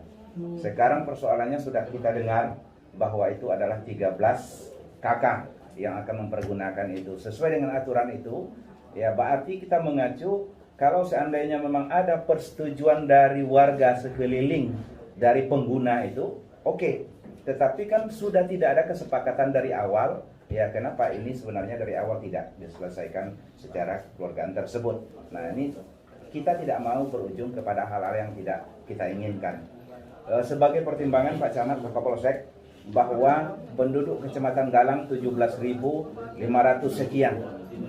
Sekarang persoalannya sudah kita dengar bahwa itu adalah 13 kakak yang akan mempergunakan itu. Sesuai dengan aturan itu, ya berarti kita mengacu kalau seandainya memang ada persetujuan dari warga sekeliling dari pengguna itu, oke. Tetapi kan sudah tidak ada kesepakatan dari awal, ya kenapa ini sebenarnya dari awal tidak diselesaikan secara kekeluargaan tersebut. Nah ini kita tidak mau berujung kepada hal-hal yang tidak kita inginkan. Sebagai pertimbangan Pak Camat, Pak Kapolsek, bahwa penduduk Kecamatan Galang 17.500 sekian,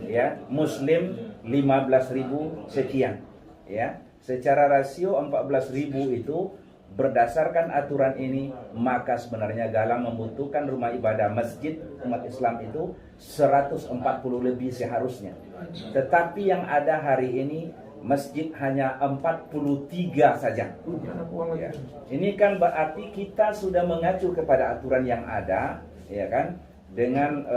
ya, Muslim 15.000 sekian, ya. Secara rasio 14.000 itu berdasarkan aturan ini, maka sebenarnya Galang membutuhkan rumah ibadah masjid umat Islam itu 140 lebih seharusnya. Tetapi yang ada hari ini masjid hanya 43 saja. Ya. Ini kan berarti kita sudah mengacu kepada aturan yang ada, ya kan, dengan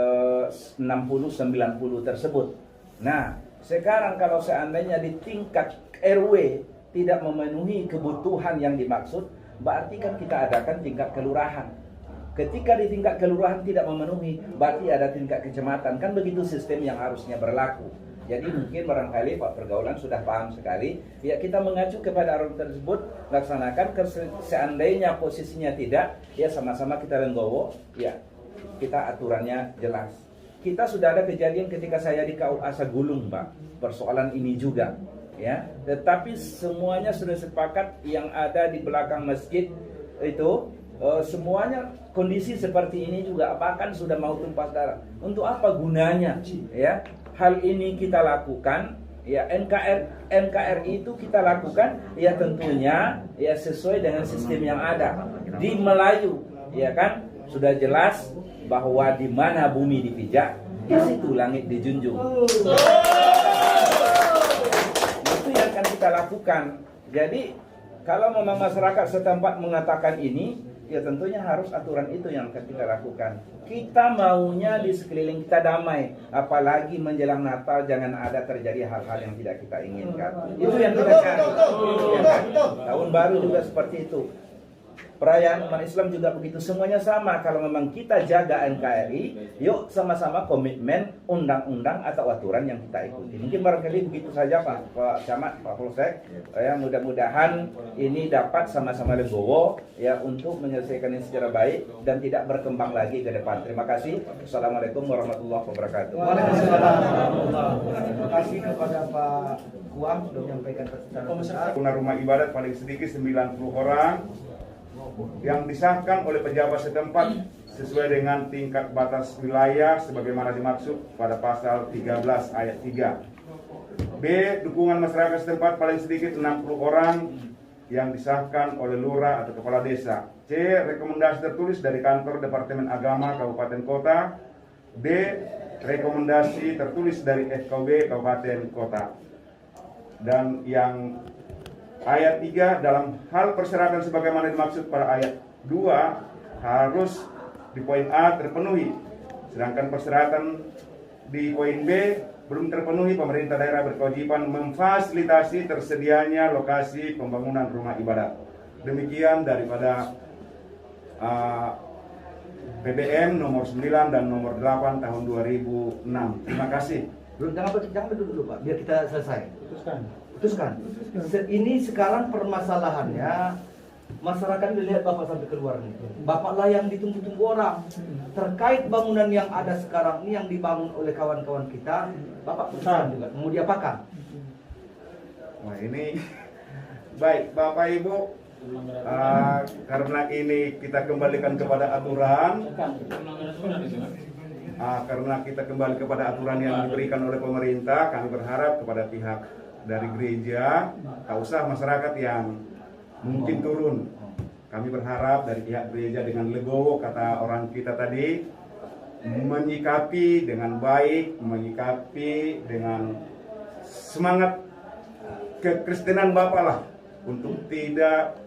60-90 tersebut. Nah, sekarang kalau seandainya di tingkat RW tidak memenuhi kebutuhan yang dimaksud, berarti kan kita adakan tingkat kelurahan. Ketika di tingkat kelurahan tidak memenuhi, berarti ada tingkat kecamatan. Kan begitu sistem yang harusnya berlaku. Jadi mungkin barangkali Pak Pergaulan sudah paham sekali. Ya kita mengacu kepada aturan tersebut, laksanakan. Seandainya posisinya tidak, ya sama-sama kita legowo. Ya kita aturannya jelas. Kita sudah ada kejadian ketika saya di KUA Sagulung, Pak, persoalan ini juga. Ya, tetapi semuanya sudah sepakat yang ada di belakang masjid itu semuanya kondisi seperti ini juga bahkan sudah mau tumpah darah. Untuk apa gunanya? Ya. Hal ini kita lakukan, ya NKRI itu kita lakukan, ya tentunya ya sesuai dengan sistem yang ada di Melayu, ya kan sudah jelas bahwa di mana bumi dipijak, di situ langit dijunjung. Itu yang akan kita lakukan. Jadi kalau memang masyarakat setempat mengatakan ini, ya tentunya harus aturan itu yang akan kita lakukan. Kita maunya di sekeliling kita damai, apalagi menjelang Natal jangan ada terjadi hal-hal yang tidak kita inginkan. Itu yang kita cari. Ya kan? Tahun baru juga seperti itu. Perayaan umat Islam juga begitu, semuanya sama. Kalau memang kita jaga NKRI, yuk sama-sama komitmen undang-undang atau aturan yang kita ikuti. Mungkin barangkali begitu saja Pak Camat, Pak Polsek. Ya, mudah-mudahan ini dapat sama-sama legowo ya untuk menyelesaikan ini secara baik dan tidak berkembang lagi ke depan. Terima kasih. Assalamualaikum warahmatullahi wabarakatuh. Terima kasih kepada Pak Kuang sudah menyampaikan pertanyaan. Rumah ibadat paling sedikit 90 orang yang disahkan oleh pejabat setempat sesuai dengan tingkat batas wilayah sebagaimana dimaksud pada pasal 13 ayat 3. B. Dukungan masyarakat setempat paling sedikit 60 orang yang disahkan oleh lurah atau kepala desa. C. Rekomendasi tertulis dari kantor Departemen Agama Kabupaten Kota. D. Rekomendasi tertulis dari FKB Kabupaten Kota. Dan yang ayat 3 dalam hal persyaratan sebagaimana dimaksud pada ayat 2 harus di poin A terpenuhi. Sedangkan persyaratan di poin B belum terpenuhi, pemerintah daerah berkewajiban memfasilitasi tersedianya lokasi pembangunan rumah ibadat. Demikian daripada PBM nomor 9 dan nomor 8 tahun 2006. Terima kasih. Jangan dulu Pak, biar kita selesai. Putuskan. Ini sekarang permasalahannya masyarakat dilihat Bapak sampai keluar nih. Bapaklah yang ditunggu-tunggu orang. Terkait bangunan yang ada sekarang ini yang dibangun oleh kawan-kawan kita, Bapak putuskan juga. Mau diapakan? Wah ini baik Bapak Ibu, karena ini kita kembalikan kepada aturan. Karena kita kembali kepada aturan yang diberikan oleh pemerintah, kami berharap kepada pihak dari gereja, tak usah masyarakat yang mungkin turun. Kami berharap dari pihak gereja dengan legowo, kata orang kita tadi, menyikapi dengan baik, menyikapi dengan semangat kekristenan Bapak lah, untuk tidak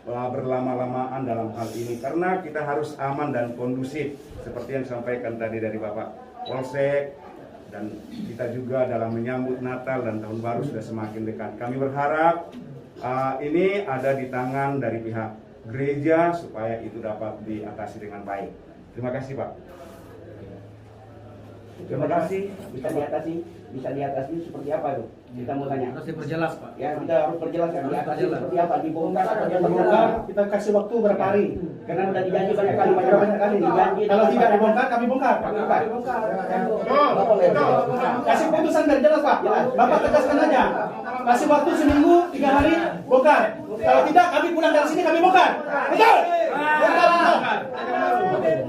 berlama-lamaan dalam hal ini, karena kita harus aman dan kondusif seperti yang disampaikan tadi dari Bapak Polsek, dan kita juga dalam menyambut Natal dan Tahun Baru sudah semakin dekat. Kami berharap ini ada di tangan dari pihak gereja supaya itu dapat diatasi dengan baik. Terima kasih, Pak. Terima kasih. Bisa diatasi seperti apa tuh? Kita mau tanya. Harus diperjelas, Pak. Ya, kita harus perjelaskan diatasi seperti apa, dibongkar atau Dibongkar, kita kasih waktu berapa hari? Karena udah dijanji banyak kali dijanji. Kalau tidak dibongkar, kami bongkar. Kasih putusan dari jelas, Pak. Bapak tegaskan aja. Kasih waktu seminggu, 3 hari, bongkar. Kalau tidak, kami pulang dari sini, kami bongkar. Betul? Bongkar.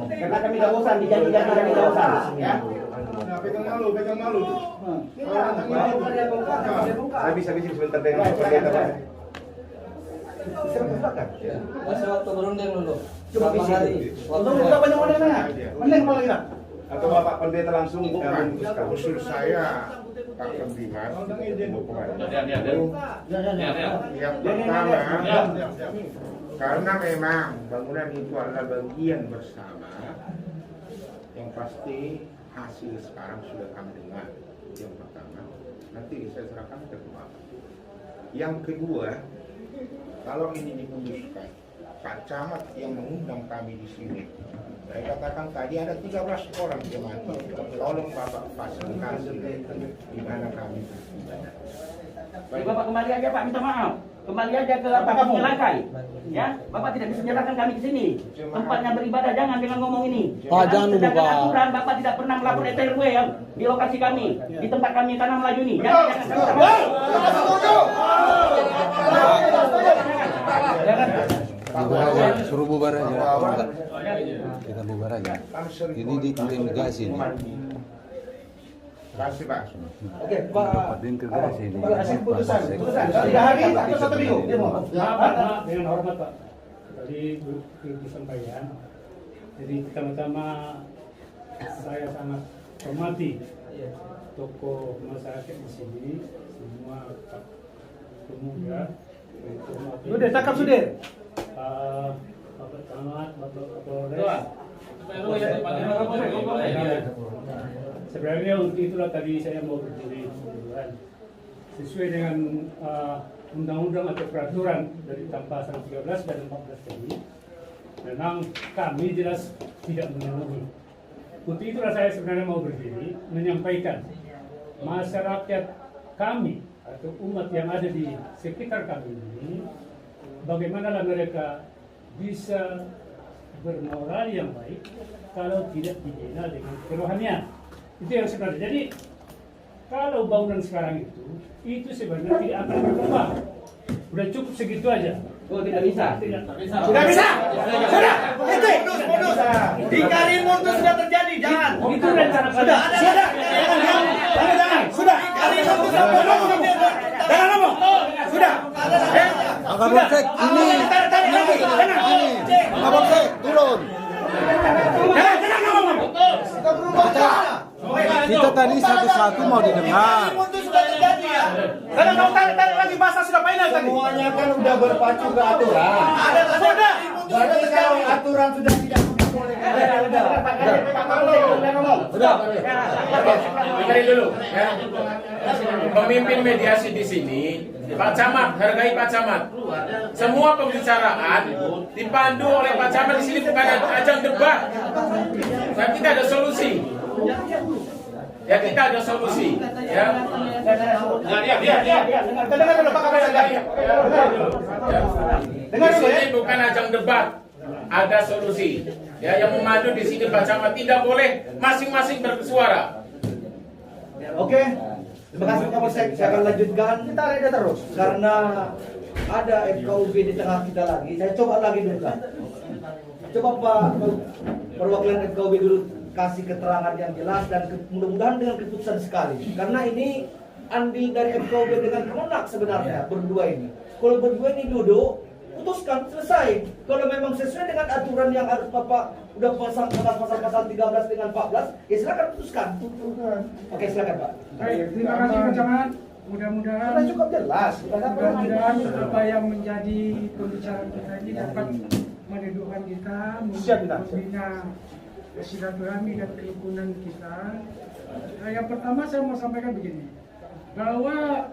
Karena kami gak bosan, dijanji-janji kami gak bosan. Ya. Pegang malu. Saya bisa bicara sebentar dengan pendeta, Pak. Masih waktu berunding dulu. Coba bisik. Untuk banyak orangnya. Mending kepala kita. Atau Bapak Pendeta langsung memutuskan. Usul saya, Pak Kemdimas, yang pertama, karena memang bangunan itu adalah bagian bersama, yang pasti hasil sekarang sudah kami dengar. Yang pertama, nanti saya serahkan ke Bapak. Yang kedua, kalau ini diputuskan, Pak Camat yang mengundang kami di sini, saya katakan tadi ada 13 orang jemaat. Tolong Bapak fasilitasi di mana kami beribadah. Baik, Bapak kembali aja, Pak, minta maaf. Kembali aja ke kampung Langkai. Ya, Bapak tidak bisa menyerahkan kami ke sini. Tempatnya beribadah, jangan dengan ngomong ini. Pak, jangan dulu, sedangkan Pak. aturan Bapak tidak pernah melapor RT/RW yang di lokasi kami, di tempat kami tanam Melayu ini. Jangan. Suruh bubar aja. Kita bubar aja. Ini diintimidasi ini. Kasih Pak. Oke, Pak. Diintimidasi ini. Kasih putusan. 3 hari atau 1 minggu? Pak, dengan hormat Pak. Tadi disampaikan. Jadi pertama-tama saya sangat hormati tokoh masyarakat di sini, semua pemuda. Sudah, cakap sudah. Bapak Camat, Bapak Kapolres. Sebenarnya untuk itulah tadi saya mau berdiri sesuai dengan undang-undang atau peraturan dari pasal 13 dan 14 tadi. Memang kami jelas tidak memenuhi. Untuk itulah saya sebenarnya mau berdiri menyampaikan masyarakat kami atau umat yang ada di sekitar kami ini, bagaimanalah mereka bisa bermoral yang baik kalau tidak dibina dengan kerohanian. Itu yang sebenarnya. Jadi kalau bangunan sekarang itu sebenarnya tidak akan berkembang. Udah cukup segitu aja. Oh, tidak bisa. Sudah bisa. Sudah. Modus. Di Karimun itu sudah terjadi. Jangan. Itu rencana Sudah. Sudah. Karimun itu jangan ngomong. Sudah. Angka Polsek ini. Angka Polsek turun. Jangan ngomong. Kita tadi satu-satu mau didengar. Itu sudah terjadi ya. Karena kamu tarik lagi bahasa sudah final tadi. Semuanya kan udah berpacu ke aturan. Sudah. Berarti kalau aturan sudah tidak Dengarin dulu. Ya. Pemimpin mediasi di sini, Pak Camat, hargai Pak Camat. Semua pembicaraan dipandu oleh Pak Camat di sini bukan ajang debat. Dan kita ada solusi. Ya kita ada solusi. Ya. Dengar dulu Pak Kapolres. Di sini bukan ajang debat. Ada solusi. Ya, yang memandu di sini Pak Camat, tidak boleh masing-masing bersuara. Oke, terima kasih Pak Polsek. Saya akan lanjutkan. Kita ada terus. Karena ada FKUB di tengah kita lagi. Saya coba lagi dulu Pak. Coba Pak perwakilan FKUB dulu kasih keterangan yang jelas dan mudah-mudahan dengan keputusan sekali. Karena ini andil dari FKUB dengan Kemenak sebenarnya berdua ini. Kalau berdua ini duduk putuskan, selesai. Kalau memang sesuai dengan aturan yang harus Bapak udah pasang pasal 13 dengan 14, ya silakan putuskan. Oke, silakan Pak. Baik, terima kasih Pak Camat. Mudah-mudahan Sudah cukup jelas. mudah-mudahan apa yang menjadi pembicaraan kita ini dapat meredupkan kita, Siap, kita. membina silaturahmi dan kerukunan kita. Yang pertama saya mau sampaikan begini, bahwa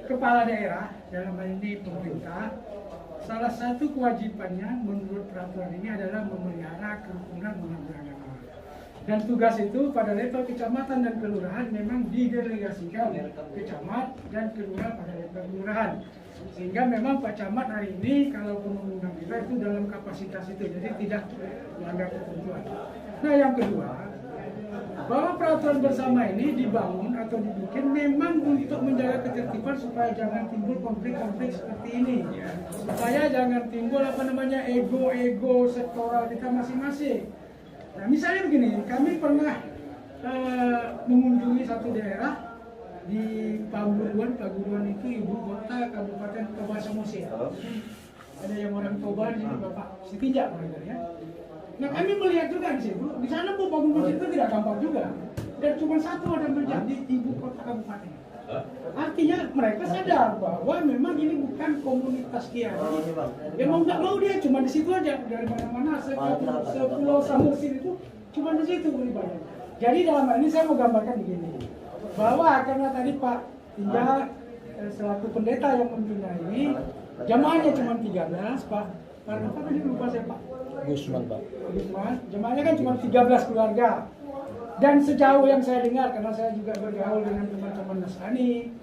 kepala daerah dalam hal ini pemerintah, salah satu kewajibannya menurut peraturan ini adalah memelihara kerukunan umat beragama. Dan tugas itu pada level kecamatan dan kelurahan memang didelegasikan ke camat dan kelurahan pada level kelurahan. Sehingga memang Pak Camat hari ini kalau mengundang kita itu dalam kapasitas itu, jadi tidak melanggar ketentuan. Nah yang kedua, bahwa peraturan bersama ini dibangun atau dibikin memang untuk menjaga ketertiban supaya jangan timbul konflik-konflik seperti ini, supaya jangan timbul ego sektoral kita masing-masing. Nah misalnya begini, kami pernah mengunjungi satu daerah di Paguruan itu ibu kota Kabupaten Toba Samosir. Ada yang orang Toba di Bapak Sitinjak ya. Nah kami melihat juga di situ, di sana mau bangun masjid itu tidak gampang juga. Dan cuma satu ada menjadi ibu kota kabupaten. Artinya mereka sadar bahwa memang ini bukan komunitas dia. Ya mau nggak mau dia cuma di situ aja, dari mana-mana sepulau Samosir itu cuma di situ beribadah. Jadi dalam hal ini saya mau gambarkan begini, bahwa karena tadi Pak Tinja selaku pendeta yang membina ini, jamaahnya cuma 13 Pak. Karena apa tadi lupa saya Pak? Gusman Pak. Gusman, jemaahnya kan cuma 13 keluarga. Dan sejauh yang saya dengar, karena saya juga bergaul dengan teman-teman Nasrani,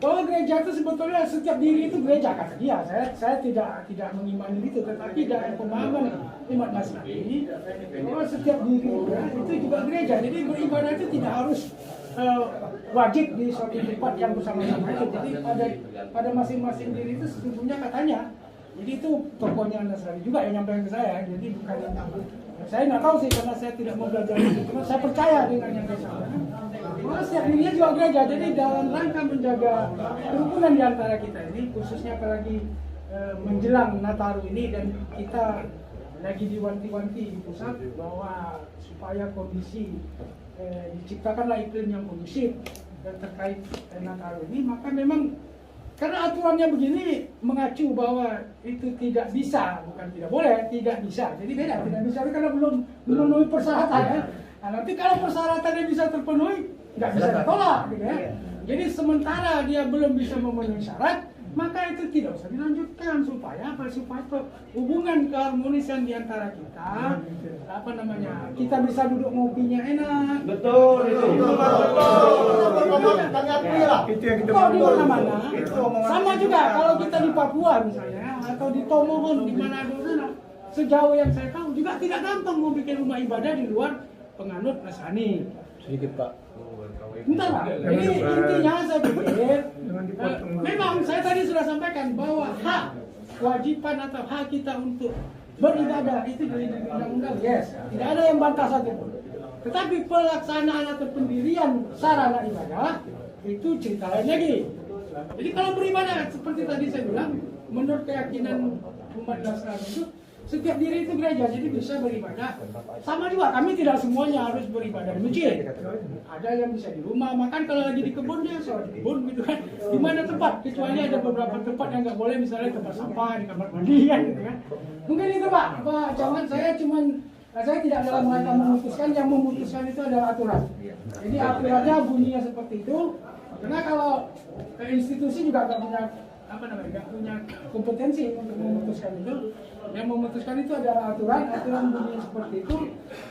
bahwa gereja itu sebetulnya setiap diri itu gereja kata dia. Saya tidak mengimani itu, tetapi dari pemahaman umat Nasrani bahwa setiap diri itu juga gereja. Jadi beribadah itu tidak harus wajib di suatu tempat yang bersama-sama itu. Jadi pada masing-masing diri itu sesungguhnya katanya. Jadi itu tokohnya Nasrani juga yang nyampaikan ke saya. Jadi bukan saya nggak tahu sih karena saya tidak mau belajar itu. Cuma saya percaya dengan yang saya sampaikan. Bahwa setiap dirinya juga gereja. Jadi dalam rangka menjaga kerukunan di antara kita ini, khususnya apalagi menjelang Nataru ini dan kita lagi diwanti-wanti di pusat bahwa supaya kondisi diciptakanlah iklim yang kondusif dan terkait Nataru ini, maka memang karena aturannya begini mengacu bahwa itu tidak bisa, bukan tidak boleh, tidak bisa. Jadi beda, tidak bisa karena belum memenuhi persyaratan ya. Nah, nanti kalau persyaratannya bisa terpenuhi, nggak bisa ditolak, gitu ya. Jadi sementara dia belum bisa memenuhi syarat, maka itu tidak usah dilanjutkan supaya apa? Supaya hubungan keharmonisan di antara kita, kita bisa duduk ngopinya enak. Betul itu. Itu yang kita mau di mana-mana. Sama juga kalau kita di Papua misalnya atau di Tomohon di Manado sana, sejauh yang saya tahu juga tidak gampang mau bikin rumah ibadah di luar penganut Nasrani. Sedikit Pak. Bentar Pak, jadi intinya saya pikir memang saya tadi sudah sampaikan bahwa hak kewajiban atau hak kita untuk beribadah itu dari undang-undang, yes, tidak ada yang bantah satu pun. Tetapi pelaksanaan atau pendirian sarana ibadah itu cerita lain lagi. Jadi kalau beribadah seperti tadi saya bilang, menurut keyakinan umat Nasrani itu setiap diri itu gereja, jadi bisa beribadah. Sama juga, kami tidak semuanya harus beribadah di masjid. Ada yang bisa di rumah, makan kalau lagi di kebun dia sholat di kebun gitu kan. Di mana tempat, kecuali ada beberapa tempat yang nggak boleh, misalnya tempat sampah, di kamar mandi kan gitu kan. Mungkin itu Pak Camat, saya tidak dalam rangka memutuskan, yang memutuskan itu adalah aturan. Jadi aturannya bunyinya seperti itu. Karena kalau institusi juga nggak punya punya kompetensi untuk memutuskan itu. Yang memutuskan itu adalah aturan bunyi seperti itu.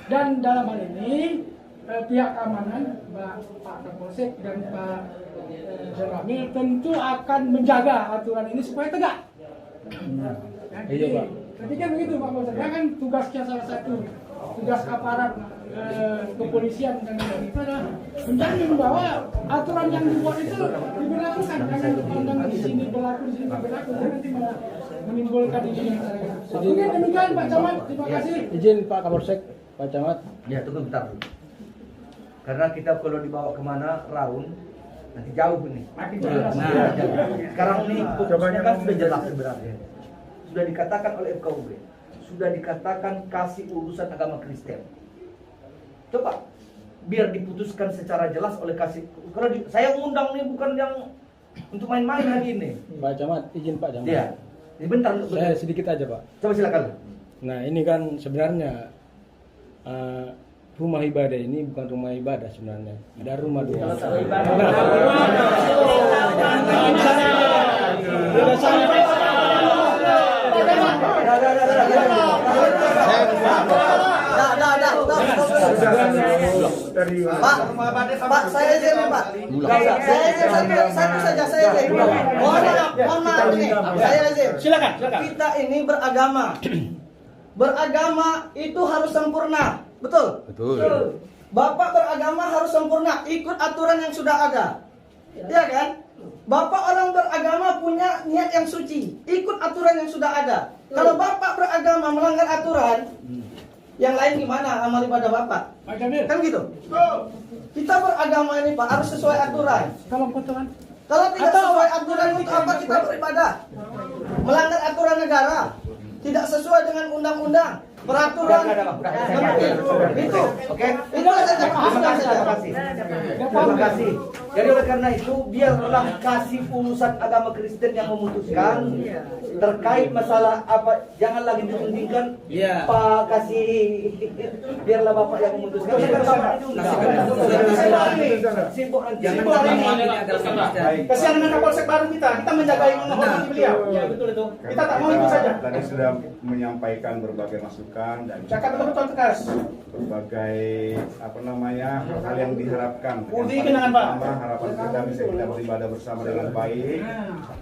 Dan dalam hal ini pihak keamanan, Pak Kapolsek dan Pak Jamil tentu akan menjaga aturan ini supaya tegak. Iya Pak. Tapi kan begitu Pak Kapolsek, kan tugasnya salah satu tugas aparat kepolisian dan itu adalah menjamin bahwa aturan yang dibuat itu diberlakukan. Jangan dipandang di sini berlaku, di sini berlaku, nanti malah menimbulkan ini yang saya. Mungkin demikian Pak Camat, terima kasih. Izin Pak Kapolsek, Pak Camat. Ya tunggu bentar. Karena kita kalau dibawa kemana raun nanti jauh ini. Makin jelas. Nah, sekarang ini fokusnya kan sudah jelas sebenarnya. sudah dikatakan oleh FKUB, sudah dikatakan kasih urusan agama Kristen. Coba biar diputuskan secara jelas oleh kasih. Karena saya undang nih bukan yang untuk main-main hari ini. Pak Camat, izin Pak Camat. Iya. Ini bentar. Saya sedikit aja Pak. Coba silakan. Nah ini kan sebenarnya rumah ibadah ini bukan rumah ibadah sebenarnya. Ada rumah doa. Pak, saya izin nih Pak. Saya izin. Mohon maaf nih. Saya izin. Silakan. Kita ini beragama. Beragama itu harus sempurna, betul? Betul. Bapak beragama harus sempurna, ikut aturan yang sudah ada. Iya kan? Bapak orang beragama punya niat yang suci, ikut aturan yang sudah ada. Kalau Bapak beragama melanggar aturan, yang lain gimana amal ibadah Bapak? Kan gitu. Kita beragama ini Pak harus sesuai aturan. Kalau tidak sesuai aturan untuk apa kita beribadah? Melanggar aturan negara, tidak sesuai dengan undang-undang, peraturan. Itu. Oke. Itu saja. Terima kasih. Jadi oleh karena itu biarlah kasih urusan agama Kristen yang memutuskan terkait masalah apa, jangan lagi ditundingkan Pak kasih, biarlah Bapak yang memutuskan. Kasihan dengan Kapolsek baru kita menjaga yang menghormati beliau. Betul itu. Kita tak mau itu saja. Tadi sudah menyampaikan berbagai masukan dan Cakap betul-betul tegas. berbagai hal yang diharapkan. Budi kenangan Pak. Harapan kita bisa kita beribadah bersama dengan baik,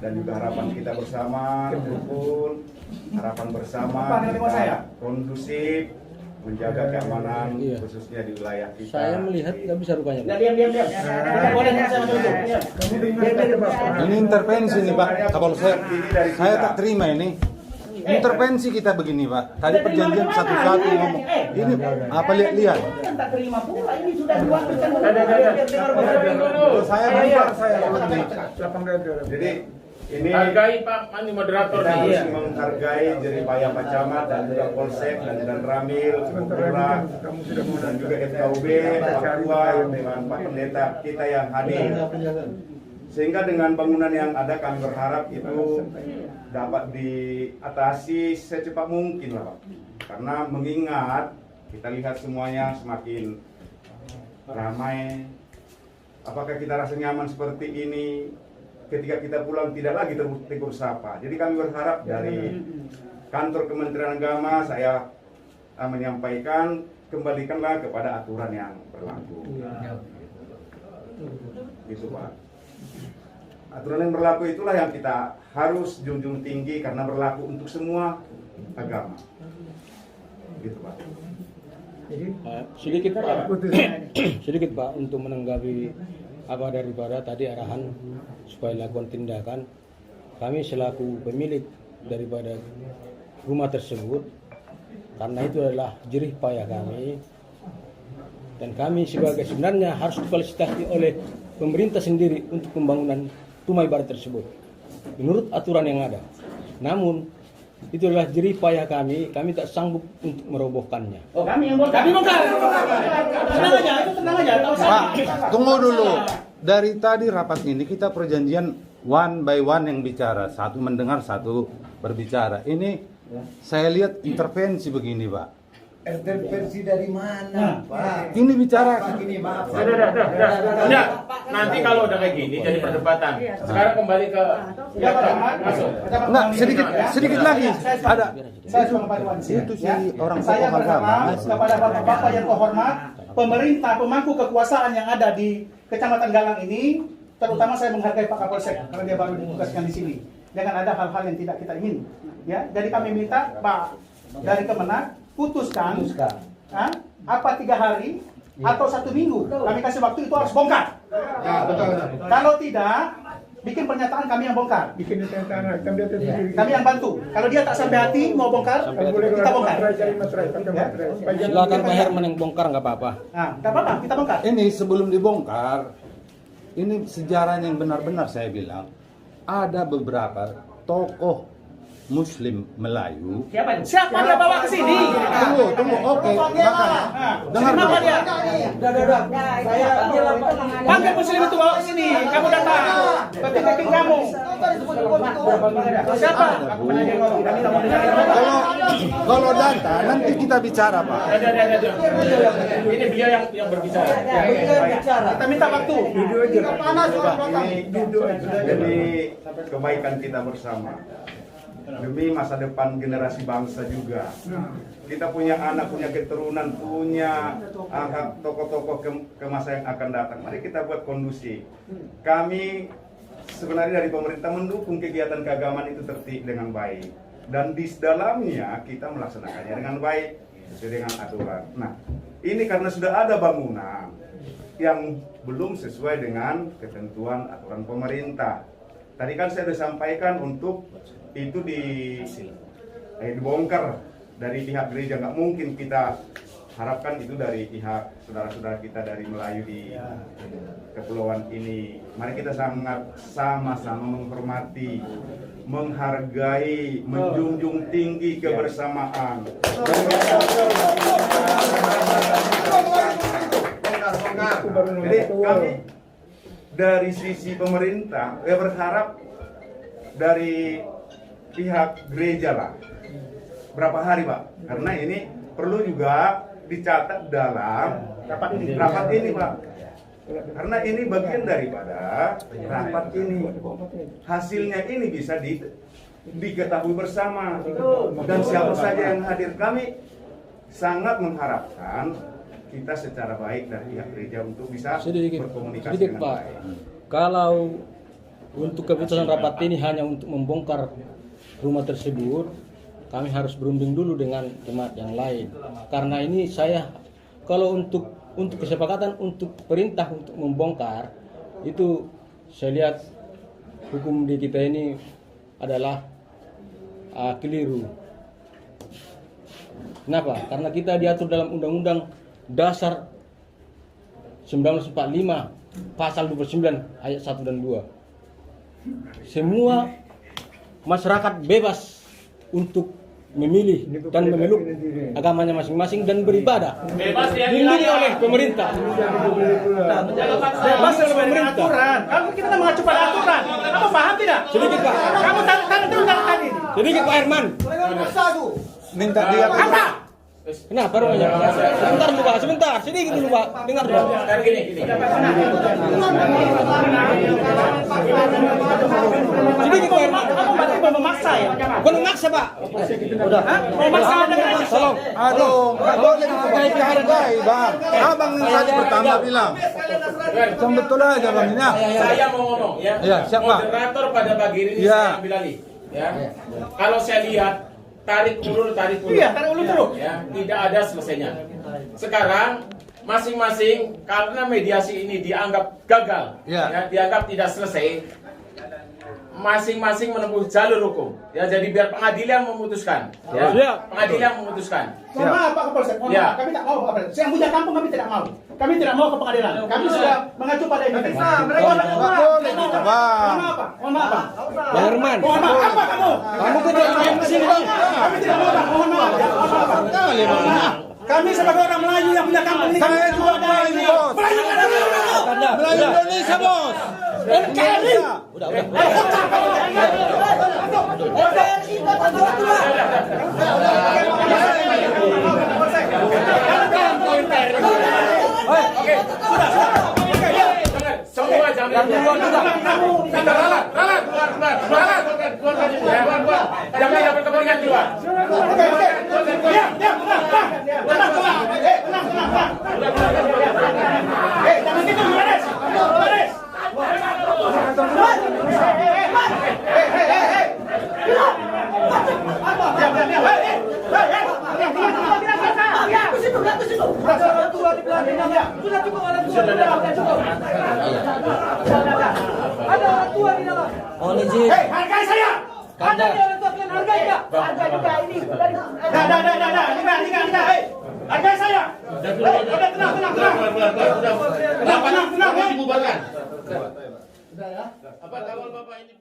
dan juga harapan kita bersama rukun, harapan bersama kita kondusif, menjaga keamanan khususnya di wilayah kita. Saya melihat nggak bisa rupanya. Diam. Ini intervensi nih Pak Kapolsek. Saya tak terima ini. Intervensi kita begini Pak. Tadi perjanjian satu-satu ngomong. Ini apa lihat-lihat. Tak terima pula, ini sudah diwakilkan. Saya Jadi ini hargai Pak Mani moderator kita harus menghargai jeripaya Pak Camat dan juga Polsek dan Ramil, Lurah, dan juga FKUB, Pak Ketua, dengan Pak Pendeta kita yang hadir. Sehingga dengan bangunan yang ada kami berharap itu dapat diatasi secepat mungkin lah Pak. Karena mengingat kita lihat semuanya semakin ramai. Apakah kita rasa nyaman seperti ini? Ketika kita pulang tidak lagi tegur sapa. Jadi kami berharap dari kantor Kementerian Agama saya menyampaikan kembalikanlah kepada aturan yang berlaku. Gitu Pak. Aturan yang berlaku itulah yang kita harus junjung tinggi karena berlaku untuk semua agama. Gitu Pak. Sedikit Pak untuk menanggapi apa daripada tadi arahan supaya lakukan tindakan. Kami selaku pemilik daripada rumah tersebut, karena itu adalah jerih payah kami, dan kami sebenarnya harus difasilitasi oleh pemerintah sendiri untuk pembangunan rumah ibadah tersebut menurut aturan yang ada. Namun itu adalah jerih payah kami tak sanggup untuk merobohkannya. Oh, kami yang bongkar. Tenang aja. Pak, tunggu dulu. Dari tadi rapat ini kita perjanjian one by one yang bicara, satu mendengar, satu berbicara. Ini saya lihat intervensi begini, Pak. Intervensi dari mana, Pak? Ini bicara. Udah. Nanti kalau udah kayak gini jadi perdebatan. Sekarang kembali ke masuk. Enggak, sedikit lagi. Ada. Saya cuma paduan Itu si orang saya tokoh agama. berharap kepada bapak-bapak yang terhormat, pemerintah, pemangku kekuasaan yang ada di Kecamatan Galang ini, terutama saya menghargai Pak Kapolsek karena dia baru ditugaskan di sini. Jangan ada hal-hal yang tidak kita ingin. Ya, jadi kami minta Pak dari Kemenak putuskan. Apa 3 hari atau 1 minggu. Kami kasih waktu itu harus bongkar. Ya, betul. Kalau tidak, bikin pernyataan kami yang bongkar. Kami yang bantu. Kalau dia tak sampai hati mau bongkar, kita bongkar. Silakan Pak Herman yang bongkar nggak apa-apa. Nah, nggak apa-apa, kita bongkar. Ini sebelum dibongkar, ini sejarahnya yang benar-benar saya bilang. Ada beberapa tokoh Muslim Melayu. Siapa itu? Siapa dia bawa ke sini? Tunggu, oke. Makanya, dengar Siapa dulu. dia? Saya Panggil Muslim itu bawa ke sini. Kamu datang. Penting kamu. Siapa? Kalau data nanti kita bicara, Pak. Ini beliau yang berbicara. Kita minta waktu. Demi kebaikan kita bersama, demi masa depan generasi bangsa juga. Kita punya anak, punya keturunan, punya tokoh-tokoh ke masa yang akan datang. Mari kita buat kondusif. Kami sebenarnya dari pemerintah mendukung kegiatan keagamaan itu tertib dengan baik, dan di dalamnya kita melaksanakannya dengan baik sesuai dengan aturan. Nah, ini karena sudah ada bangunan yang belum sesuai dengan ketentuan aturan pemerintah. Tadi kan saya sudah sampaikan untuk itu dibongkar dari pihak gereja. Nggak mungkin kita harapkan itu dari pihak saudara-saudara kita dari Melayu di kepulauan ini. Mari kita sama-sama menghormati, menghargai, menjunjung tinggi kebersamaan. Jadi kami dari sisi pemerintah berharap dari pihak gereja lah berapa hari, Pak, karena ini perlu juga dicatat dalam rapat ini, Pak, karena ini bagian daripada rapat ini. Hasilnya ini bisa diketahui bersama dan siapa saja yang hadir. Kami sangat mengharapkan kita secara baik dari pihak gereja untuk bisa berkomunikasi dengan Pak. baik. Kalau untuk keputusan rapat ini hanya untuk membongkar rumah tersebut, kami harus berunding dulu dengan jemaat yang lain. Karena ini saya, kalau untuk kesepakatan untuk perintah untuk membongkar, itu saya lihat hukum di kita ini adalah keliru. Kenapa? Karena kita diatur dalam Undang-Undang Dasar 1945 pasal 29 ayat 1 dan 2. Semua masyarakat bebas untuk memilih dan memeluk agamanya masing-masing dan beribadah. Dilindungi oleh pemerintah. Bebas oleh pemerintah. Kalau kita mengacu pada aturan, kamu paham tidak? Sedikit, Pak. Kamu tanda dulu tadi. Sedikit, Pak Herman. Minta dia. Apa? Kenapa rumahnya? Sebentar dulu, Pak. Sebentar. Sedikit dulu, Pak. Dengar dulu. Sekarang gini. Sedikit, Pak Herman. Kamu berarti mau memaksa ya? Bukan memaksa, Pak. Udah. Mau memaksa dengan Tolong, aduh, nggak boleh dihargai, Bang. Abang yang tadi pertama bilang. Yang betul aja, Bang. Ya. Saya mau ngomong ya. Iya, siapa? Moderator pada pagi ini Iya. saya ambil alih. Ya. Kalau saya lihat tarik ulur. Iya, tarik ulur terus. Ya, tidak ada selesainya. Sekarang masing-masing karena mediasi ini dianggap gagal, Iya. ya, dianggap tidak selesai. Masing-masing menempuh jalur hukum. Ya, jadi biar pengadilan memutuskan. Ya. Siap. Pengadilan memutuskan. Mohon maaf Pak Kapolsek, mohon Ya. maaf. Kami tak mau Pak Kapolsek. Yang punya kampung kami tidak mau. Kami tidak mau ke pengadilan. Kami sudah mengacu pada ini. Nggak boleh, Bang. Mohon maaf Pak. Mohon maaf Pak. Pak Herman. Mohon maaf. Apa kamu? Kamu ketua main ke sini, Bang. Kami tidak mau Pak. Mohon maaf. Mohon maaf. Kami sebagai orang Melayu yang punya kampung ini. Saya juga Melayu, Bos. Melayu Melayu Indonesia, Bos. NKRI. Udah. NKRI kata tua. Oke, sudah. Semua jangan keluar. Jangan berkepentingan keluar. Jangan gitu, beres. Beres. Ada orang tua di dalam. Mohon izin. Hargai saya. Ada di orang tua kalian hargai enggak? Harga juga ini. Dah. Hargai saya. Tenang. Kenapa dibubarkan? Sudah ya. Apa kawal Bapak ini?